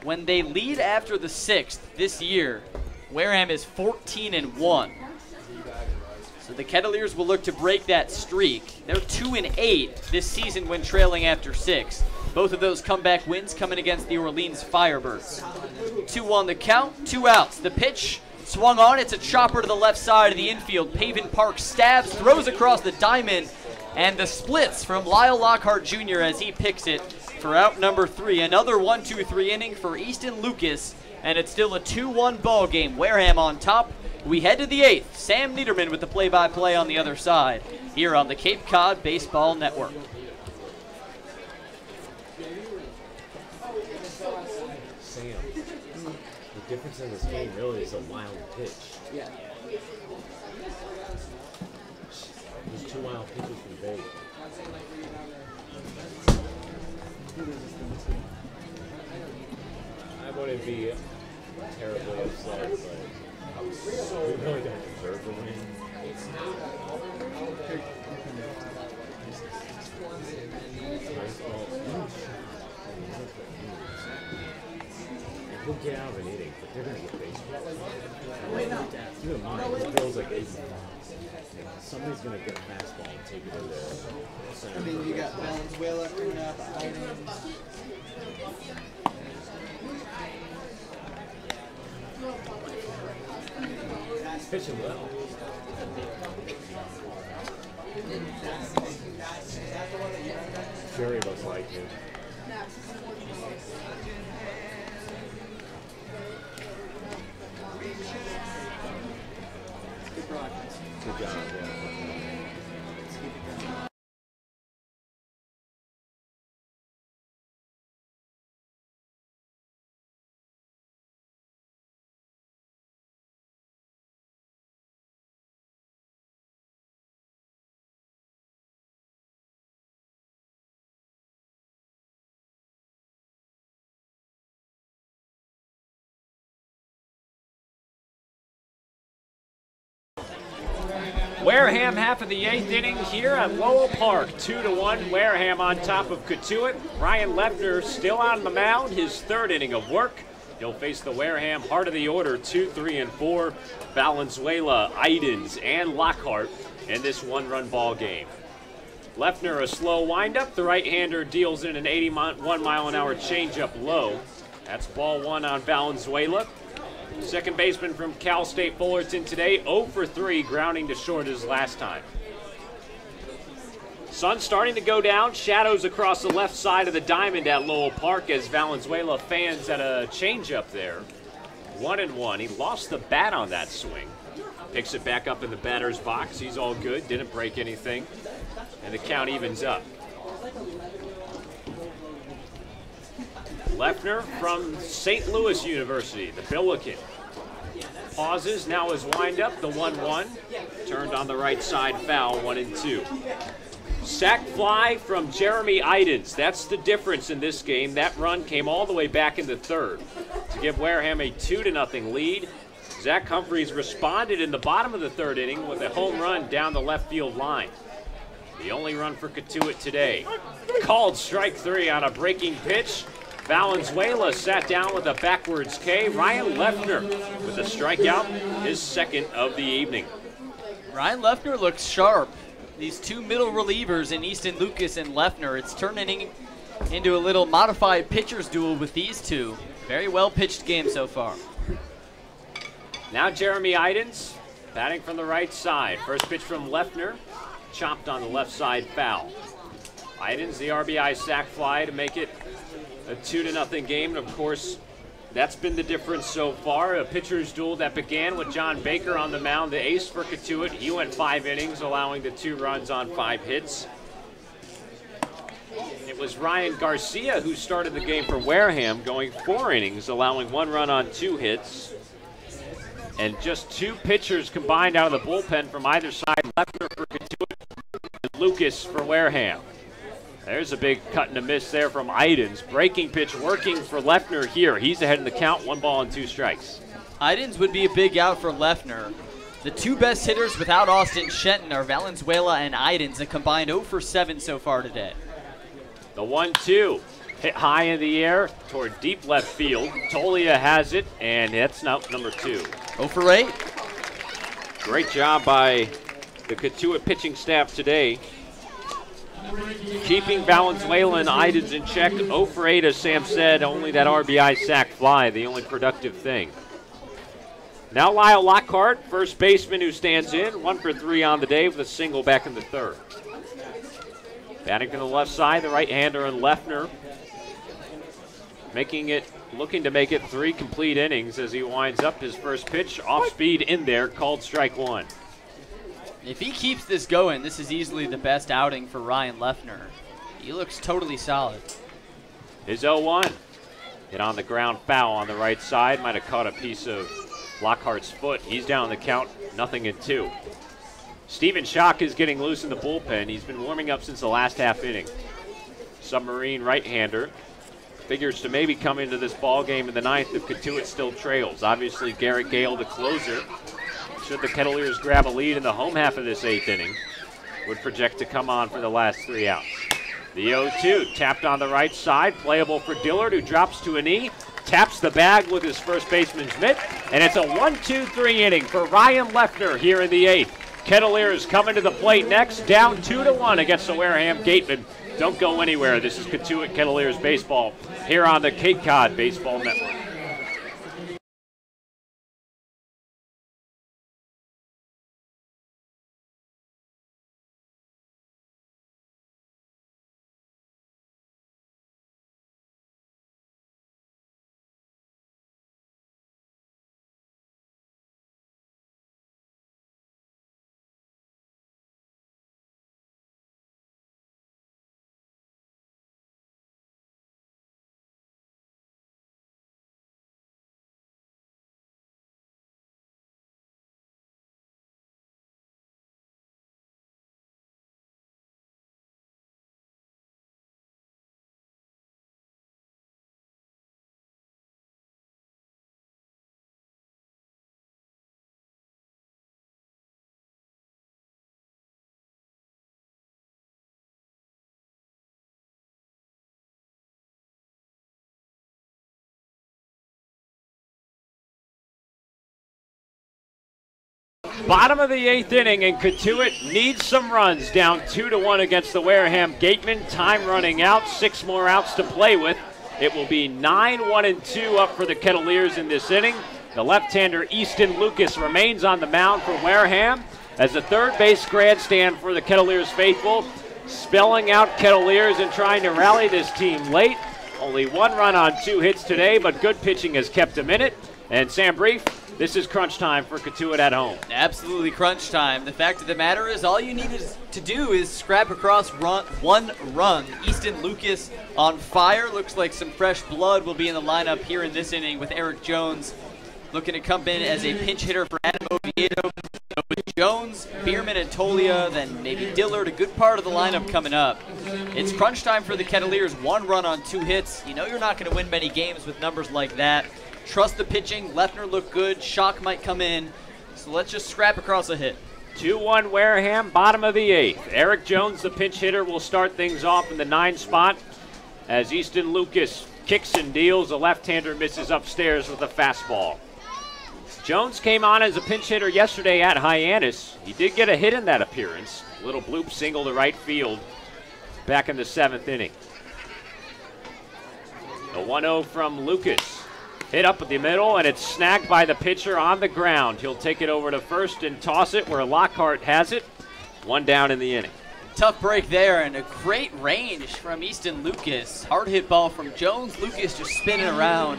When they lead after the 6th this year, Wareham is 14-1. So the Kettleers will look to break that streak. They're 2-8 this season when trailing after 6. Both of those comeback wins coming against the Orleans Firebirds. 2-1 the count, 2 outs. The pitch swung on. It's a chopper to the left side of the infield. Pavin Park stabs, throws across the diamond, and the splits from Lyle Lockhart Jr. as he picks it for out number 3. Another 1-2-3 inning for Easton Lucas, and it's still a 2-1 ball game. Wareham on top. We head to the 8th. Sam Niederman with the play-by-play on the other side here on the Cape Cod Baseball Network. Sam, the difference difference in this game really is a wild pitch. Yeah. There's 2 wild pitches from bait. I wouldn't be terribly upset, but we really don't deserve the win. He'll get out of an inning, but they're going to get baseball. Keep in mind, it feels like somebody's going to get a fastball and take it over there. I mean, you got Valenzuela coming up, innings. He's pitching well. Jerry must like him. Good job, yeah. Wareham half of the 8th inning here at Lowell Park. 2-1, Wareham on top of Cotuit. Ryan Lefner still on the mound, his 3rd inning of work. He'll face the Wareham heart of the order, 2, 3, and 4. Valenzuela, Idens, and Lockhart in this 1-run ball game. Lefner a slow windup. The right-hander deals in an 81-mile-an-hour changeup low. That's ball 1 on Valenzuela. Second baseman from Cal State Fullerton today, 0 for 3, grounding to short his last time. Sun starting to go down, shadows across the left side of the diamond at Lowell Park as Valenzuela fans at a changeup there. 1-1. He lost the bat on that swing. Picks it back up in the batter's box. He's all good, didn't break anything, and the count evens up. Lefner from St. Louis University, the Billiken. Pauses, now his windup, the 1-1. Turned on the right side, foul, 1-2. Sac fly from Jeremy Idens. That's the difference in this game. That run came all the way back in the 3rd to give Wareham a 2-0 lead. Zach Humphreys responded in the bottom of the 3rd inning with a home run down the left field line. The only run for Cotuit today. Called strike 3 on a breaking pitch. Valenzuela sat down with a backwards K. Ryan Lefner with a strikeout, his 2nd of the evening. Ryan Lefner looks sharp. These 2 middle relievers in Easton Lucas and Lefner, it's turning into a little modified pitcher's duel with these 2. Very well pitched game so far. Now Jeremy Idens batting from the right side. First pitch from Lefner, chopped on the left side, foul. Idens, the RBI sac fly to make it a 2-0 game, and of course, that's been the difference so far. A pitcher's duel that began with John Baker on the mound, the ace for Cotuit. He went 5 innings, allowing the 2 runs on 5 hits. It was Ryan Garcia who started the game for Wareham, going 4 innings, allowing 1 run on 2 hits. And just 2 pitchers combined out of the bullpen from either side. Lefner for Cotuit and Lucas for Wareham. There's a big cut and a miss there from Idens. Breaking pitch working for Lefner here. He's ahead in the count, 1 ball and 2 strikes. Idens would be a big out for Lefner. The 2 best hitters without Austin Shenton are Valenzuela and Idens, a combined 0 for 7 so far today. The 1-2 hit high in the air toward deep left field. Tolia has it, and that's now number 2. 0 for 8. Great job by the Cotuit pitching staff today, keeping Valenzuela and Idens in check. 0 for 8, as Sam said, only that RBI sac fly, the only productive thing. Now Lyle Lockhart, first baseman who stands in, 1 for 3 on the day with a single back in the 3rd. Batting to the left side, the right-hander and Lefner, looking to make it 3 complete innings as he winds up his first pitch, off speed in there, called strike 1. If he keeps this going, this is easily the best outing for Ryan Lefner. He looks totally solid. His 0-1. Hit on the ground foul on the right side. Might have caught a piece of Lockhart's foot. He's down the count, 0-2. Steven Schock is getting loose in the bullpen. He's been warming up since the last half inning. Submarine right-hander. Figures to maybe come into this ball game in the ninth if Cotuit still trails. Obviously, Garrett Gale, the closer, should the Kettleers grab a lead in the home half of this 8th inning, would project to come on for the last 3 outs. The 0-2 tapped on the right side, playable for Dillard, who drops to a knee, taps the bag with his first baseman's mitt, and it's a 1-2-3 inning for Ryan Leffner here in the 8th. Kettleers coming to the plate next, down 2-1 against the Wareham Gateman. Don't go anywhere. This is Cotuit Kettleers baseball here on the Cape Cod Baseball Network. Bottom of the 8th inning, and Cotuit needs some runs, down 2-1 against the Wareham Gateman. Time running out, 6 more outs to play with. It will be 9-1-2 up for the Kettleers in this inning. The left-hander Easton Lucas remains on the mound for Wareham as the third base grandstand for the Kettleers faithful, spelling out Kettleers and trying to rally this team late. Only 1 run on 2 hits today, but good pitching has kept them in it. And Sam Brief, this is crunch time for Cotuit at home. Absolutely crunch time. The fact of the matter is all you need to do is scrap across 1 run. Easton Lucas on fire. Looks like some fresh blood will be in the lineup here in this inning with Eric Jones looking to come in as a pinch hitter for Adam Oviedo. So with Jones, Bierman, and Tolia, then maybe Dillard, a good part of the lineup coming up. It's crunch time for the Kettleers. 1 run on 2 hits. You know you're not going to win many games with numbers like that. Trust the pitching. Leffner looked good. Schock might come in. So let's just scrap across a hit. 2-1 Wareham, bottom of the 8th. Eric Jones, the pinch hitter, will start things off in the 9 spot as Easton Lucas kicks and deals. The left-hander misses upstairs with a fastball. Jones came on as a pinch hitter yesterday at Hyannis. He did get a hit in that appearance. A little bloop single to right field back in the 7th inning. The 1-0 from Lucas. Hit up at the middle, and it's snagged by the pitcher on the ground. He'll take it over to first and toss it where Lockhart has it. 1 down in the inning. Tough break there, and a great range from Easton Lucas. Hard hit ball from Jones. Lucas just spinning around.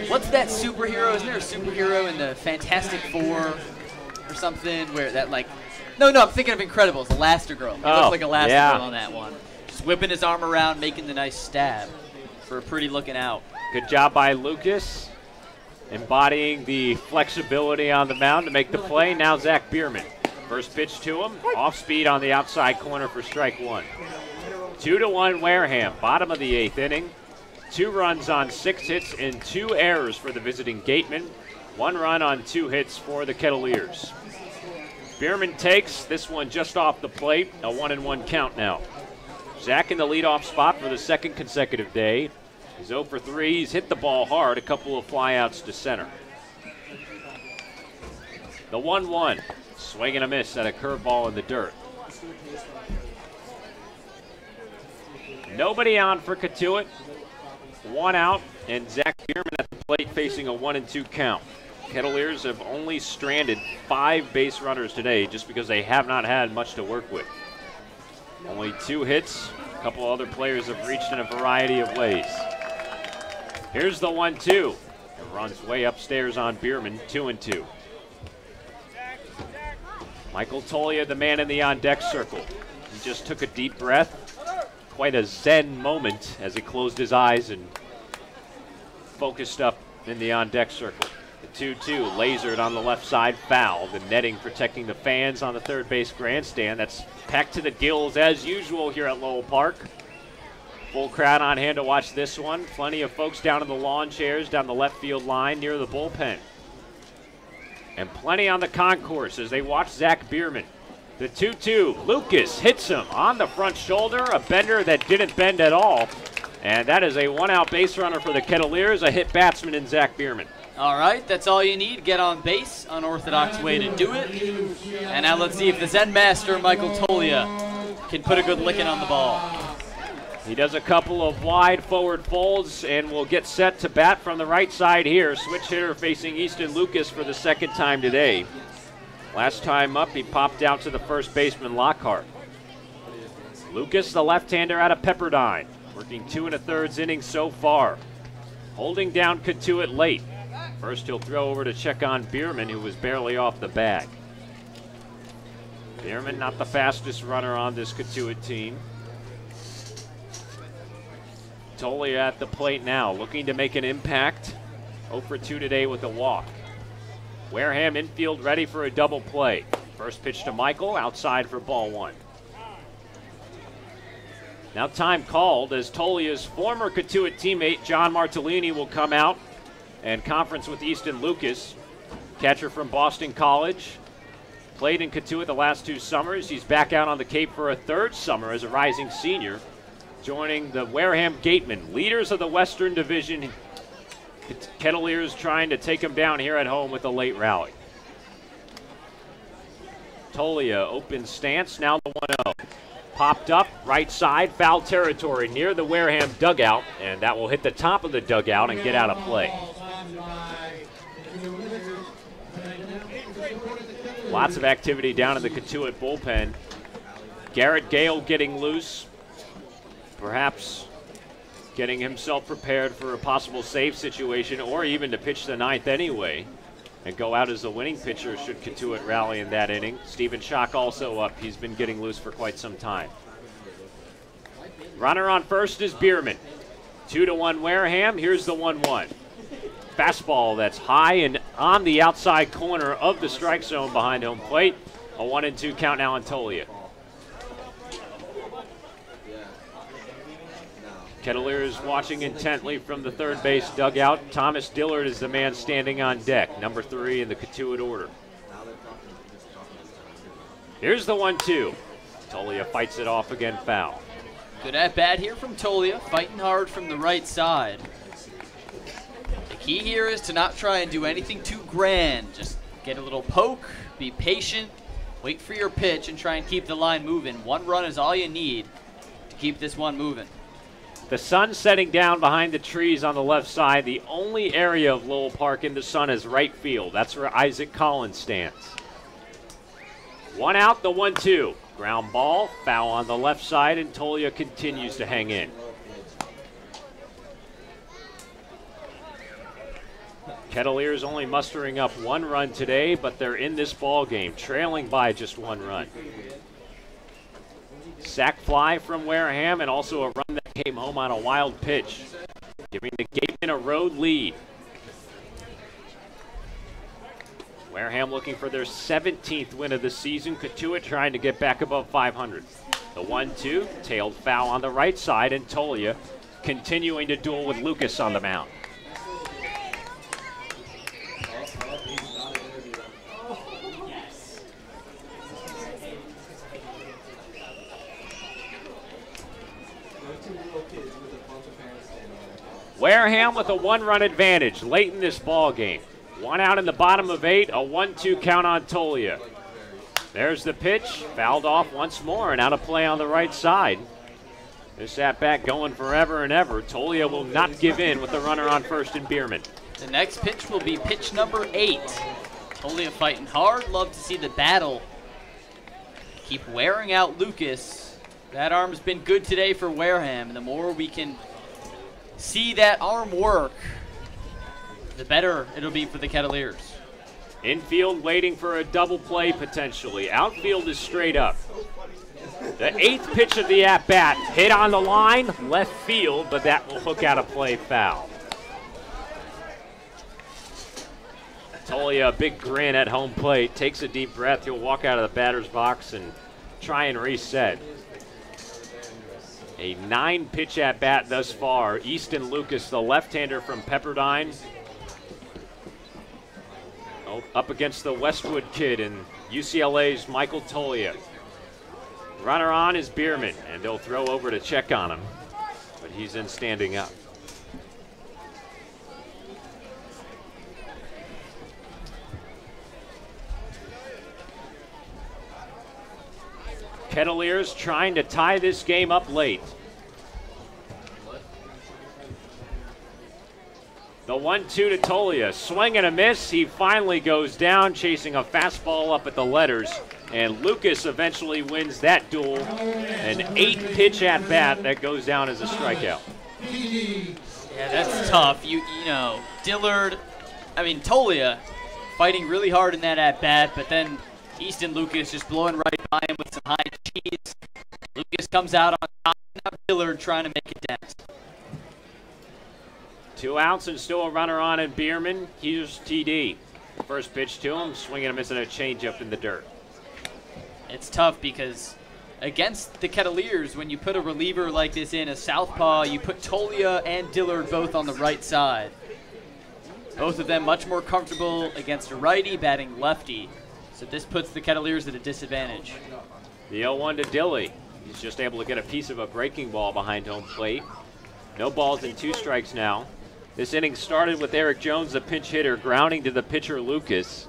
What's that superhero? Isn't there a superhero in the Fantastic Four or something where that like... No, I'm thinking of Incredibles, Elastigirl. He looks like Elastigirl on that one. Just whipping his arm around, making the nice stab for a pretty looking out. Good job by Lucas, embodying the flexibility on the mound to make the play. Now Zach Bierman. First pitch to him, off speed on the outside corner for strike 1. 2-1 Wareham, bottom of the 8th inning. 2 runs on 6 hits and 2 errors for the visiting Gateman. 1 run on 2 hits for the Kettleers. Bierman takes this one just off the plate, a 1-1 count now. Zach in the leadoff spot for the 2nd consecutive day. He's 0 for 3. He's hit the ball hard, a couple of flyouts to center. The 1-1, swing and a miss at a curveball in the dirt. Nobody on for Cotuit. 1 out, and Zach Bierman at the plate facing a 1-2 count. Kettleers have only stranded 5 base runners today just because they have not had much to work with. Only 2 hits. A couple other players have reached in a variety of ways. Here's the 1-2. It runs way upstairs on Bierman, 2-2. Michael Tolia, the man in the on-deck circle. He just took a deep breath. Quite a zen moment as he closed his eyes and focused up in the on-deck circle. The 2-2 lasered on the left side, foul. The netting protecting the fans on the third base grandstand. That's packed to the gills as usual here at Lowell Park. Full crowd on hand to watch this one. Plenty of folks down in the lawn chairs down the left field line near the bullpen. And plenty on the concourse as they watch Zach Bierman. The 2-2, Lucas hits him on the front shoulder, a bender that didn't bend at all. And that is a one-out base runner for the Kettleers, a hit batsman in Zach Bierman. All right, that's all you need. Get on base, unorthodox way to do it. And now let's see if the Zen Master, Michael Tolia, can put a good licking on the ball. He does a couple of wide forward folds and will get set to bat from the right side here. Switch hitter facing Easton Lucas for the second time today. Last time up, he popped out to the first baseman, Lockhart. Lucas, the left-hander out of Pepperdine, working 2 1/3 innings so far. Holding down Cotuit late. First, he'll throw over to check on Bierman, who was barely off the bag. Bierman not the fastest runner on this Cotuit team. Tolia at the plate now, looking to make an impact. 0 for 2 today with a walk. Wareham infield ready for a double play. First pitch to Michael, outside for ball 1. Now time called as Tolia's former Cotuit teammate John Martellini will come out and conference with Easton Lucas, catcher from Boston College. Played in Cotuit the last 2 summers. He's back out on the Cape for a 3rd summer as a rising senior, joining the Wareham Gateman, leaders of the Western Division. Kettleers trying to take him down here at home with a late rally. Tolia open stance, now the 1-0. Popped up, right side, foul territory near the Wareham dugout, and that will hit the top of the dugout and get out of play. Lots of activity down in the Cotuit bullpen. Garrett Gale getting loose, perhaps getting himself prepared for a possible save situation or even to pitch the 9th anyway and go out as the winning pitcher should Cotuit rally in that inning. Stephen Schock also up. He's been getting loose for quite some time. Runner on first is Bierman. 2-1 Wareham. Here's the 1-1. Fastball that's high and on the outside corner of the strike zone behind home plate. A 1-2 count now on Tolia. Kettleers watching intently from the third base dugout. Thomas Dillard is the man standing on deck, number 3 in the Cotuit order. Here's the 1-2. Tolia fights it off again, foul. Good at bat here from Tolia, fighting hard from the right side. The key here is to not try and do anything too grand. Just get a little poke, be patient, wait for your pitch, and try and keep the line moving. 1 run is all you need to keep this one moving. The sun setting down behind the trees on the left side. The only area of Lowell Park in the sun is right field. That's where Isaac Collins stands. 1 out, the 1-2. Ground ball, foul on the left side, and Tolia continues to hang in. Kettleers only mustering up 1 run today, but they're in this ball game, trailing by just 1 run. Sac fly from Wareham and also a run that came home on a wild pitch, giving the Gateman a road lead. Wareham looking for their 17th win of the season. Cotuit trying to get back above 500. The 1-2, tailed foul on the right side, and Tolia continuing to duel with Lucas on the mound. Wareham with a 1-run advantage late in this ball game. 1 out in the bottom of 8, a 1-2 count on Tolia. There's the pitch, fouled off once more and out of play on the right side. This at-bat going forever and ever. Tolia will not give in with the runner on first and Bierman. The next pitch will be pitch number 8. Tolia fighting hard, love to see the battle. Keep wearing out Lucas. That arm's been good today for Wareham, and the more we can see that arm work, the better it'll be for the Kettleers. Infield waiting for a double play potentially. Outfield is straight up. The 8th pitch of the at-bat, hit on the line, left field, but that will hook out a play foul. Tolia, a big grin at home plate, takes a deep breath. He'll walk out of the batter's box and try and reset. A 9-pitch at bat thus far. Easton Lucas, the left-hander from Pepperdine, up against the Westwood kid and UCLA's Michael Tolia. Runner on is Bierman, and they'll throw over to check on him, but he's in standing up. Kettleers trying to tie this game up late. The 1-2 to Tolia. Swing and a miss. He finally goes down, chasing a fastball up at the letters. And Lucas eventually wins that duel. An 8-pitch at bat that goes down as a strikeout. Yeah, that's tough. You know, Tolia fighting really hard in that at bat, but then Easton Lucas just blowing right by him with some high cheese. Lucas comes out on top. Now Dillard trying to make a dent. 2 outs and still a runner on and Bierman. Here's TD. First pitch to him, swinging and missing a changeup in the dirt. It's tough because against the Kettleers, when you put a reliever like this in, a southpaw, you put Tolia and Dillard both on the right side. Both of them much more comfortable against a righty, batting lefty. So this puts the Kettleers at a disadvantage. The 0-1 to Dilly. He's just able to get a piece of a breaking ball behind home plate. No balls and 2 strikes now. This inning started with Eric Jones, the pinch hitter, grounding to the pitcher Lucas.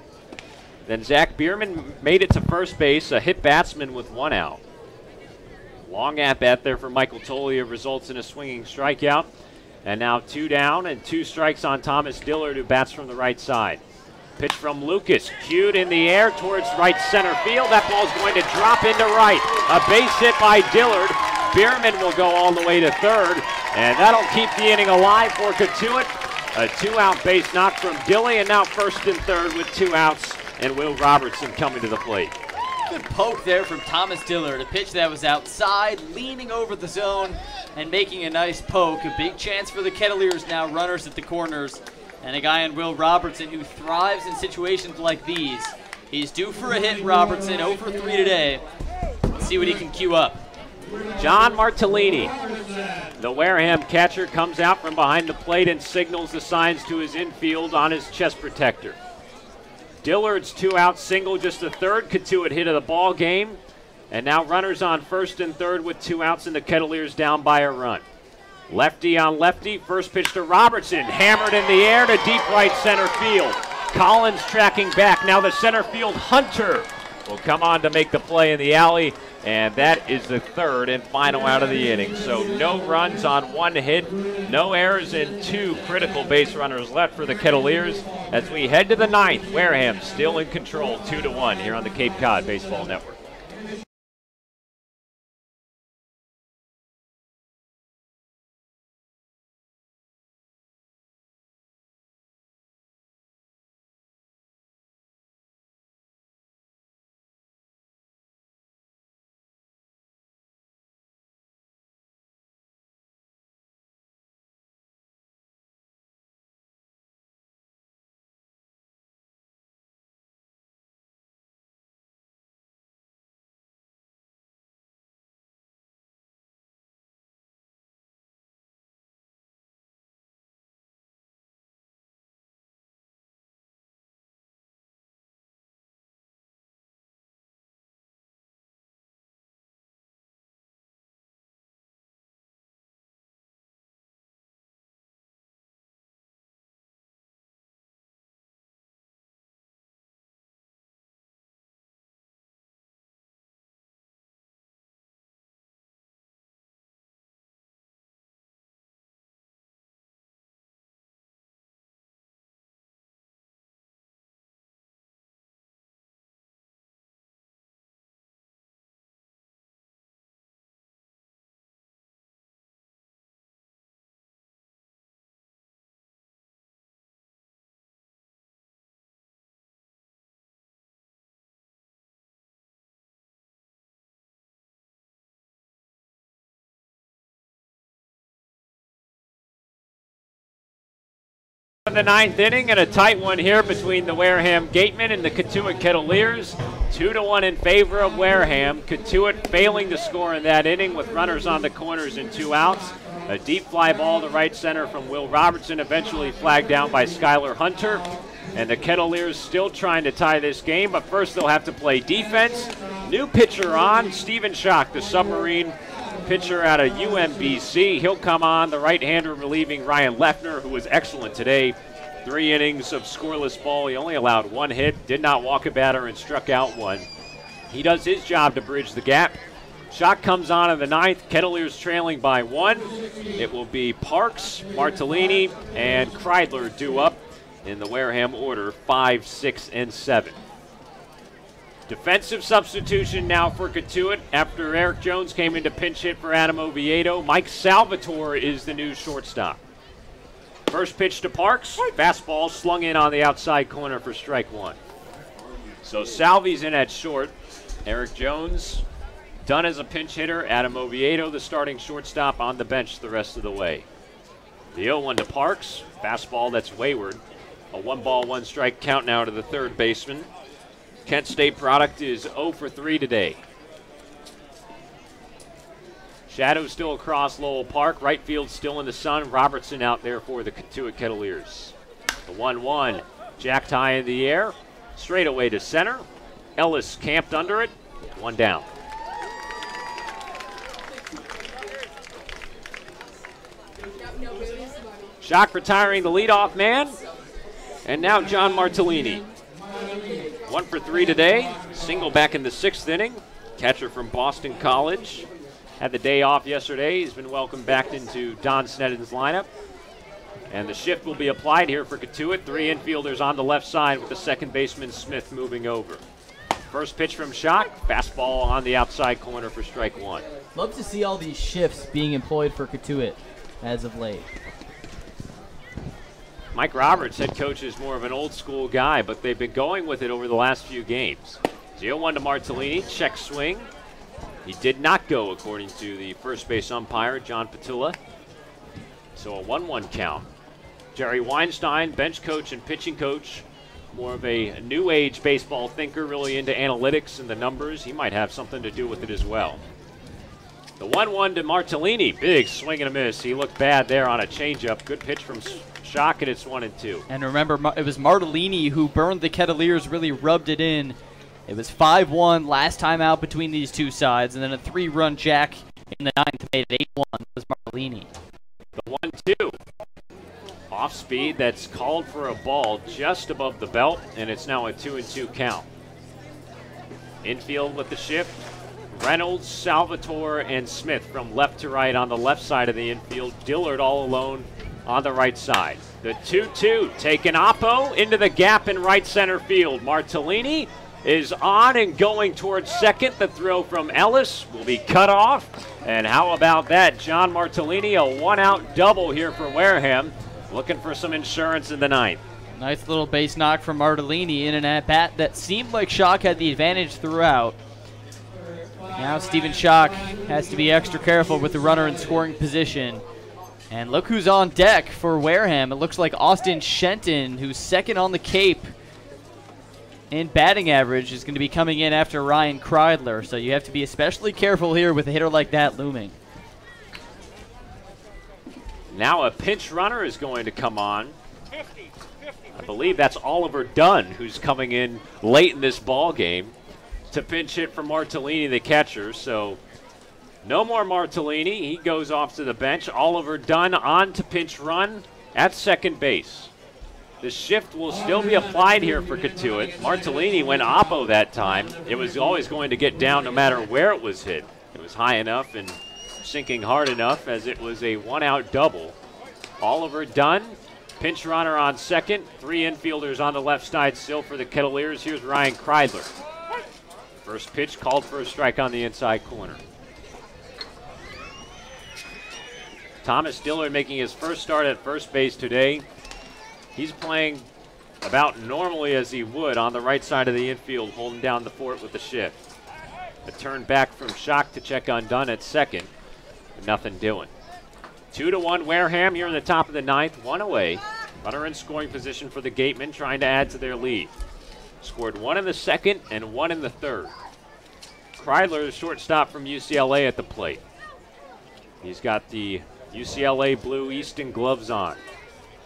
Then Zach Bierman made it to first base, a hit batsman with 1 out. Long at-bat there for Michael Tolia results in a swinging strikeout. And now 2 down and 2 strikes on Thomas Dillard, who bats from the right side. Pitch from Lucas, cued in the air towards right center field. That ball's going to drop into right. A base hit by Dillard. Bierman will go all the way to third, and that'll keep the inning alive for Cotuit. A 2-out base knock from Dilly, and now first and third with 2 outs, and Will Robertson coming to the plate. Good poke there from Thomas Dillard, a pitch that was outside, leaning over the zone and making a nice poke. A big chance for the Kettleers now, runners at the corners, and a guy in Will Robertson who thrives in situations like these. He's due for a hit, Robertson, 0 for 3 today. Let's see what he can cue up. John Martellini, the Wareham catcher, comes out from behind the plate and signals the signs to his infield on his chest protector. Dillard's 2-out single, just the third Cotuit hit of the ball game. And now runners on first and third with 2 outs and the Kettleers down by a run. Lefty on lefty, first pitch to Robertson, hammered in the air to deep right center field. Collins tracking back, now the center field Hunter will come on to make the play in the alley, and that is the third and final out of the inning. So no runs on 1 hit, no errors, and 2 critical base runners left for the Kettleers as we head to the 9th. Wareham still in control, 2-1 here on the Cape Cod Baseball Network. The ninth inning and a tight one here between the Wareham Gateman and the Cotuit Kettleers. 2-1 in favor of Wareham. Cotuit failing to score in that inning with runners on the corners and 2 outs. A deep fly ball to right center from Will Robertson, eventually flagged down by Skylar Hunter. And the Kettleers still trying to tie this game, but first they'll have to play defense. New pitcher on, Stephen Schock, the submarine pitcher out of UMBC. He'll come on, the right-hander relieving Ryan Leffner, who was excellent today. 3 innings of scoreless ball. He only allowed 1 hit, did not walk a batter, and struck out 1. He does his job to bridge the gap. Schock comes on in the 9th. Kettleers trailing by 1. It will be Parks, Martellini, and Kreidler due up in the Wareham order, 5, 6, and 7. Defensive substitution now for Cotuit after Eric Jones came in to pinch hit for Adam Oviedo. Mike Salvatore is the new shortstop. First pitch to Parks. Fastball slung in on the outside corner for strike 1. So Salvi's in at short. Eric Jones done as a pinch hitter. Adam Oviedo, the starting shortstop, on the bench the rest of the way. The 0-1 to Parks. Fastball that's wayward. A 1-ball, 1-strike count now to the third baseman. Kent State product is 0 for 3 today. Shadow still across Lowell Park. Right field still in the sun. Robertson out there for the Cotuit Kettleers. The 1-1 jacked high in the air. Straight away to center. Ellis camped under it. 1 down. Schock retiring the leadoff man. And now John Martellini. 1 for 3 today. Single back in the 6th inning. Catcher from Boston College. Had the day off yesterday. He's been welcomed back into Don Snedden's lineup. And the shift will be applied here for Cotuit. 3 infielders on the left side with the second baseman Smith moving over. First pitch from Schock. Fastball on the outside corner for strike 1. Love to see all these shifts being employed for Cotuit as of late. Mike Roberts, head coach, is more of an old school guy, but they've been going with it over the last few games. 0-1 to Martellini, check swing. He did not go according to the first base umpire, John Patula. So a 1-1 count. Jerry Weinstein, bench coach and pitching coach, more of a new age baseball thinker, really into analytics and the numbers. He might have something to do with it as well. The 1-1 to Martellini, big swing and a miss. He looked bad there on a changeup. Good pitch from Schock, and it's 1-2. And remember, it was Martellini who burned the Kettleers, really rubbed it in. It was 5-1 last time out between these two sides, and then a 3-run jack in the 9th made it 8-1 was Martellini. The 1-2. Off speed, that's called for a ball just above the belt, and it's now a 2-2 count. Infield with the shift. Reynolds, Salvatore, and Smith from left to right on the left side of the infield. Dillard all alone on the right side. The 2-2 taking Oppo into the gap in right center field. Martellini is on and going towards second. The throw from Ellis will be cut off. And how about that? John Martellini, a 1-out double here for Wareham. Looking for some insurance in the 9th. Nice little base knock from Martellini in an at-bat that seemed like Schock had the advantage throughout. Now Stephen Schock has to be extra careful with the runner in scoring position. And look who's on deck for Wareham. It looks like Austin Shenton, who's second on the Cape in batting average, is going to be coming in after Ryan Kreidler. So you have to be especially careful here with a hitter like that looming. Now a pinch runner is going to come on. I believe that's Oliver Dunn, who's coming in late in this ball game to pinch hit for Martellini, the catcher. So no more Martellini. He goes off to the bench. Oliver Dunn on to pinch run at second base. The shift will still be applied here for Cotuit. Martellini went oppo that time. It was always going to get down no matter where it was hit. It was high enough and sinking hard enough as it was a 1-out double. Oliver Dunn, pinch runner on second. 3 infielders on the left side still for the Kettleers. Here's Ryan Kreidler. First pitch called for a strike on the inside corner. Thomas Dillard making his first start at first base today. He's playing about normally as he would on the right side of the infield, holding down the fort with the shift. A turn back from Schock to check on Dunn at second. Nothing doing. 2-1 Wareham here in the top of the 9th. 1 away. Runner in scoring position for the Gatemen, trying to add to their lead. Scored 1 in the second and 1 in the third. Kreidler, the shortstop from UCLA, at the plate. He's got the UCLA blue Easton gloves on.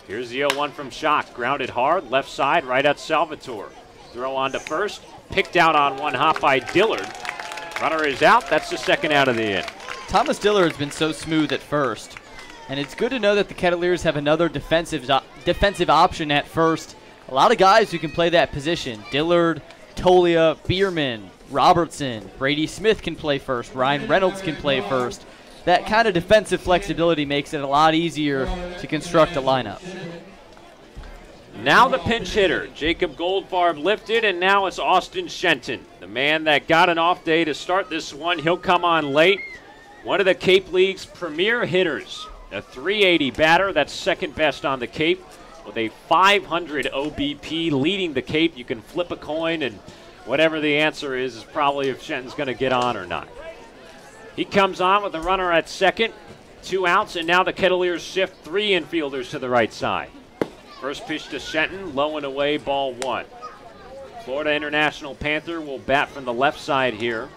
Here's the 0-1 from Schock. Grounded hard, left side, right at Salvatore. Throw on to first. Picked out on one hop by Dillard. Runner is out. That's the second out of the inning. Thomas Dillard has been so smooth at first. And it's good to know that the Kettleers have another defensive option at first. A lot of guys who can play that position. Dillard, Tolia, Bierman, Robertson, Brady Smith can play first. Ryan Reynolds can play first. That kind of defensive flexibility makes it a lot easier to construct a lineup. Now the pinch hitter, Jacob Goldfarb lifted, and now it's Austin Shenton, the man that got an off day to start this one. He'll come on late. One of the Cape League's premier hitters, a .380 batter. That's second best on the Cape with a 500 OBP leading the Cape. You can flip a coin, and whatever the answer is probably if Shenton's going to get on or not. He comes on with a runner at second, 2 outs, and now the Kettleers shift 3 infielders to the right side. First pitch to Shenton, low and away, ball 1. Florida International Panther will bat from the left side here.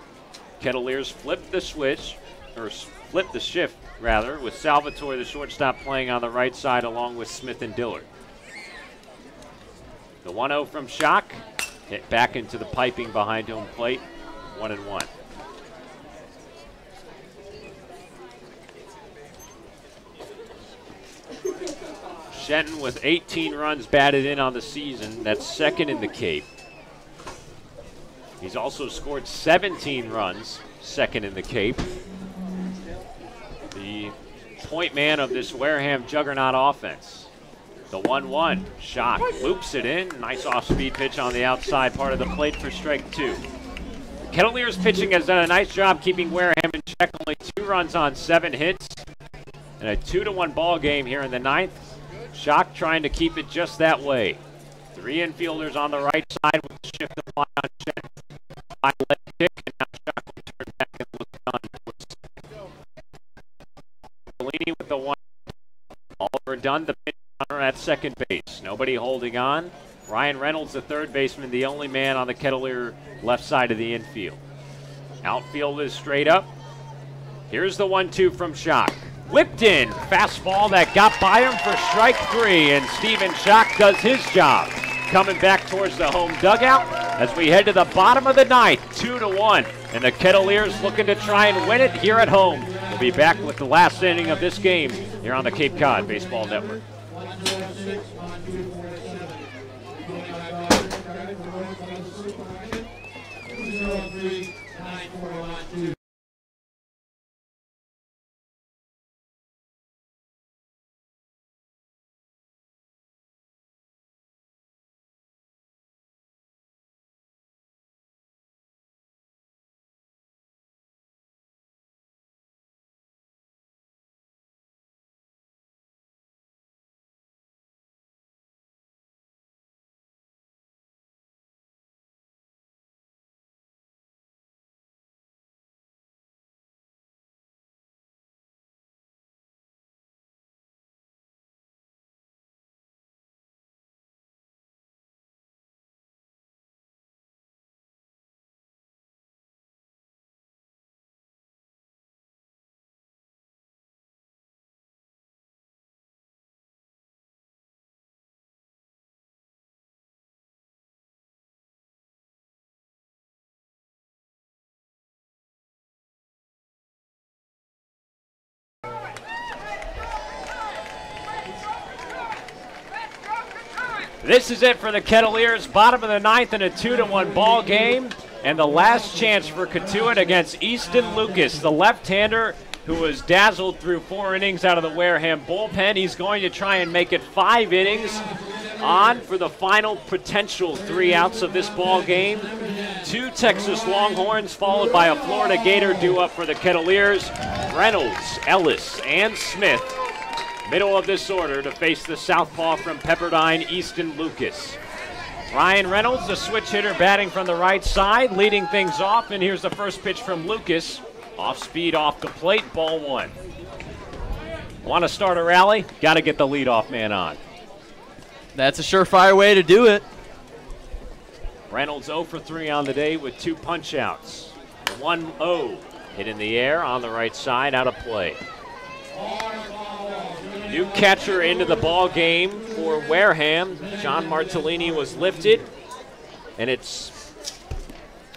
Kettleers flip the shift, with Salvatore, the shortstop, playing on the right side along with Smith and Dillard. The 1-0 from Schock, hit back into the piping behind home plate, 1-1. Shenton with 18 runs batted in on the season. That's second in the Cape. He's also scored 17 runs, second in the Cape. The point man of this Wareham juggernaut offense. The 1-1, Schock loops it in. Nice off-speed pitch on the outside part of the plate for strike 2. The Kettleers pitching has done a nice job keeping Wareham in check. Only 2 runs on 7 hits. And a 2-1 ball game here in the 9th. Schock trying to keep it just that way. 3 infielders on the right side with the shift apply on Shenton. High leg kick, and now Schock will turn back and look on towards Bellini with the 1. Oliver Dunn, the pitch runner at second base. Nobody holding on. Ryan Reynolds, the third baseman, the only man on the Kettleer left side of the infield. Outfield is straight up. Here's the 1-2 from Schock. Whipped in, fastball that got by him for strike 3, and Stephen Schock does his job. Coming back towards the home dugout as we head to the bottom of the 9th, 2-1. And the Kettleers looking to try and win it here at home. We'll be back with the last inning of this game here on the Cape Cod Baseball Network. This is it for the Kettleers, bottom of the 9th in a 2-1 ball game. And the last chance for Cotuit against Easton Lucas, the left-hander who was dazzled through 4 innings out of the Wareham bullpen. He's going to try and make it 5 innings on for the final potential 3 outs of this ball game. 2 Texas Longhorns followed by a Florida Gator due up for the Kettleers. Reynolds, Ellis, and Smith. Middle of this order to face the southpaw from Pepperdine, Easton Lucas. Ryan Reynolds, the switch hitter, batting from the right side, leading things off, and here's the first pitch from Lucas. Off speed, off the plate, ball 1. Want to start a rally? Got to get the leadoff man on. That's a surefire way to do it. Reynolds 0 for 3 on the day with 2 punch-outs. 1-0 hit in the air on the right side, out of play. New catcher into the ball game for Wareham. John Martellini was lifted, and it's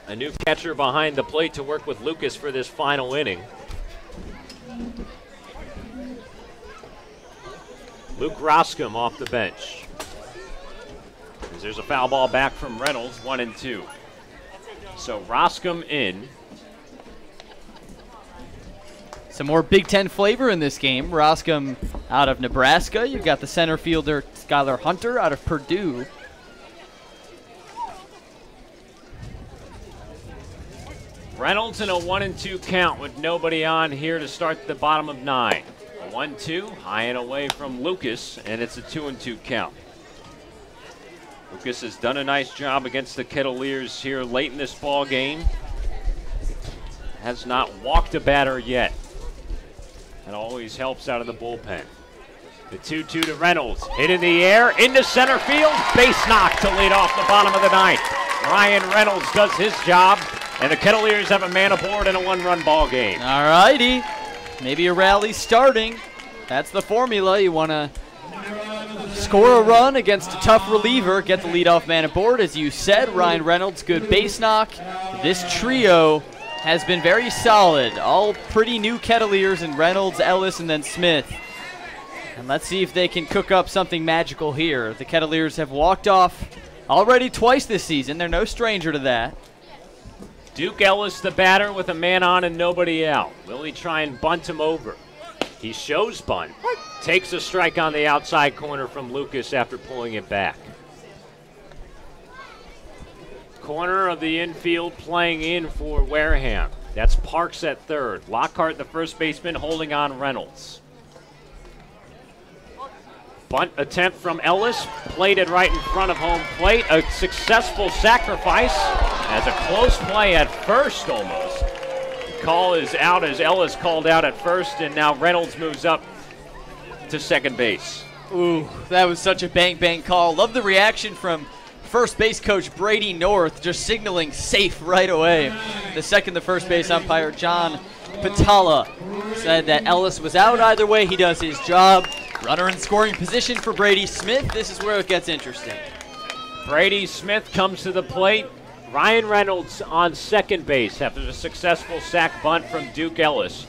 a new catcher behind the plate to work with Lucas for this final inning. Luke Roscom off the bench. As there's a foul ball back from Reynolds, 1-2. So Roscom in. Some more Big Ten flavor in this game. Roscom out of Nebraska. You've got the center fielder Skylar Hunter out of Purdue. Reynolds in a 1-2 count with nobody on here to start the bottom of 9. A 1-2, high and away from Lucas, and it's a 2-2 count. Lucas has done a nice job against the Kettleers here late in this ball game. Has not walked a batter yet. That always helps out of the bullpen. The 2-2 to Reynolds. Hit in the air, into center field. Base knock to lead off the bottom of the 9th. Ryan Reynolds does his job, and the Kettleers have a man aboard in a 1-run ball game. All righty. Maybe a rally starting. That's the formula. You want to score a run against a tough reliever, get the leadoff man aboard. As you said, Ryan Reynolds, good base knock. This trio has been very solid. All pretty new Kettleers in Reynolds, Ellis, and then Smith. And let's see if they can cook up something magical here. The Kettleers have walked off already twice this season. They're no stranger to that. Duke Ellis, the batter, with a man on and nobody out. Will he try and bunt him over? He shows bunt. Takes a strike on the outside corner from Lucas after pulling it back. Corner of the infield playing in for Wareham. That's Parks at third. Lockhart, the first baseman, holding on Reynolds. Bunt attempt from Ellis, plated right in front of home plate. A successful sacrifice as a close play at first almost. The call is out as Ellis called out at first, and now Reynolds moves up to second base. Ooh, that was such a bang-bang call. Love the reaction from first base coach Brady North, just signaling safe right away. The second, the first base umpire, John Patala, said that Ellis was out either way. He does his job. Runner in scoring position for Brady Smith. This is where it gets interesting. Brady Smith comes to the plate. Ryan Reynolds on second base after the successful sac bunt from Duke Ellis.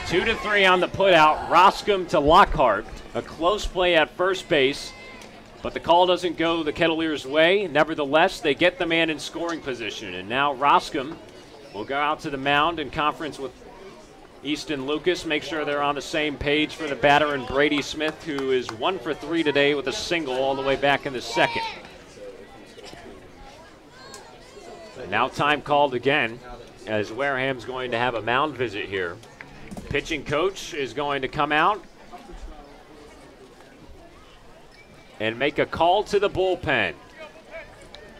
2-3 on the putout. Roscom to Lockhart. A close play at first base, but the call doesn't go the Kettleers' way. Nevertheless, they get the man in scoring position, and now Roscom will go out to the mound in conference with Easton Lucas, make sure they're on the same page for the batter, and Brady Smith, who is 1 for 3 today with a single all the way back in the second. And now time called again, as Wareham's going to have a mound visit here. Pitching coach is going to come out and make a call to the bullpen,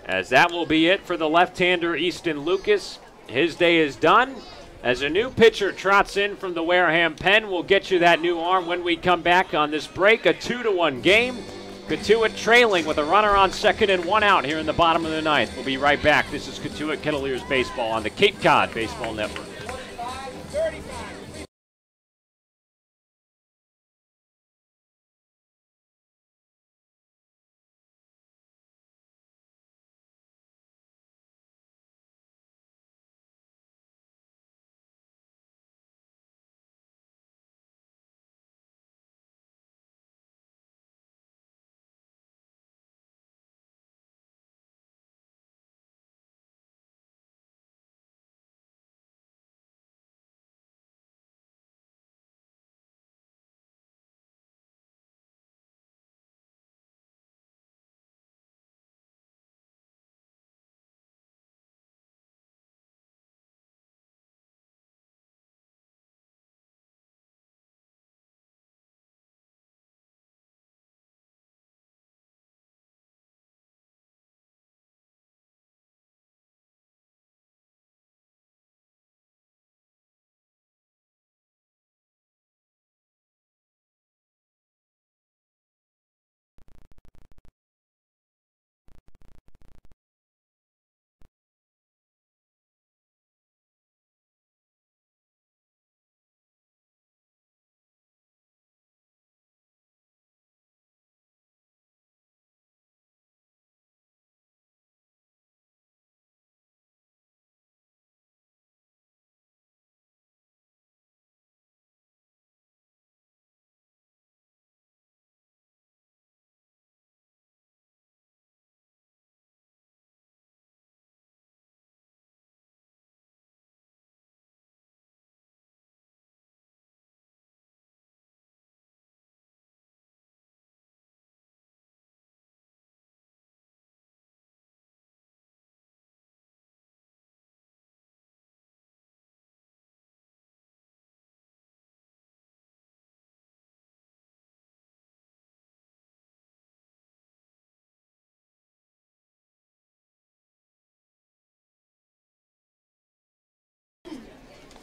as that will be it for the left-hander Easton Lucas. His day is done. As a new pitcher trots in from the Wareham pen, we'll get you that new arm when we come back on this break. A 2-1 game. Cotuit trailing with a runner on second and 1 out here in the bottom of the 9th. We'll be right back. This is Cotuit Kettleers Baseball on the Cape Cod Baseball Network.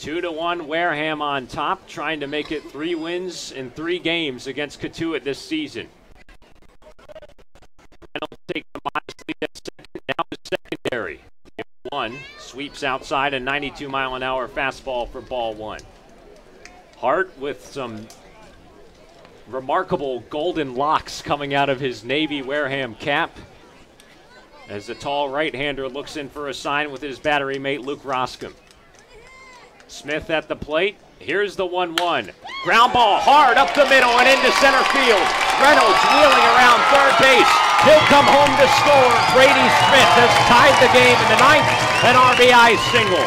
2-1 Wareham on top, trying to make it 3 wins in 3 games against Cotuit this season. Reynolds takes a modest lead at second, now the secondary. 1 sweeps outside a 92-mile-an-hour fastball for ball 1. Hart with some remarkable golden locks coming out of his Navy Wareham cap, as the tall right-hander looks in for a sign with his battery mate Luke Roscom. Smith at the plate. Here's the 1-1. Ground ball hard up the middle and into center field. Reynolds wheeling around third base. He'll come home to score. Brady Smith has tied the game in the 9th. An RBI single.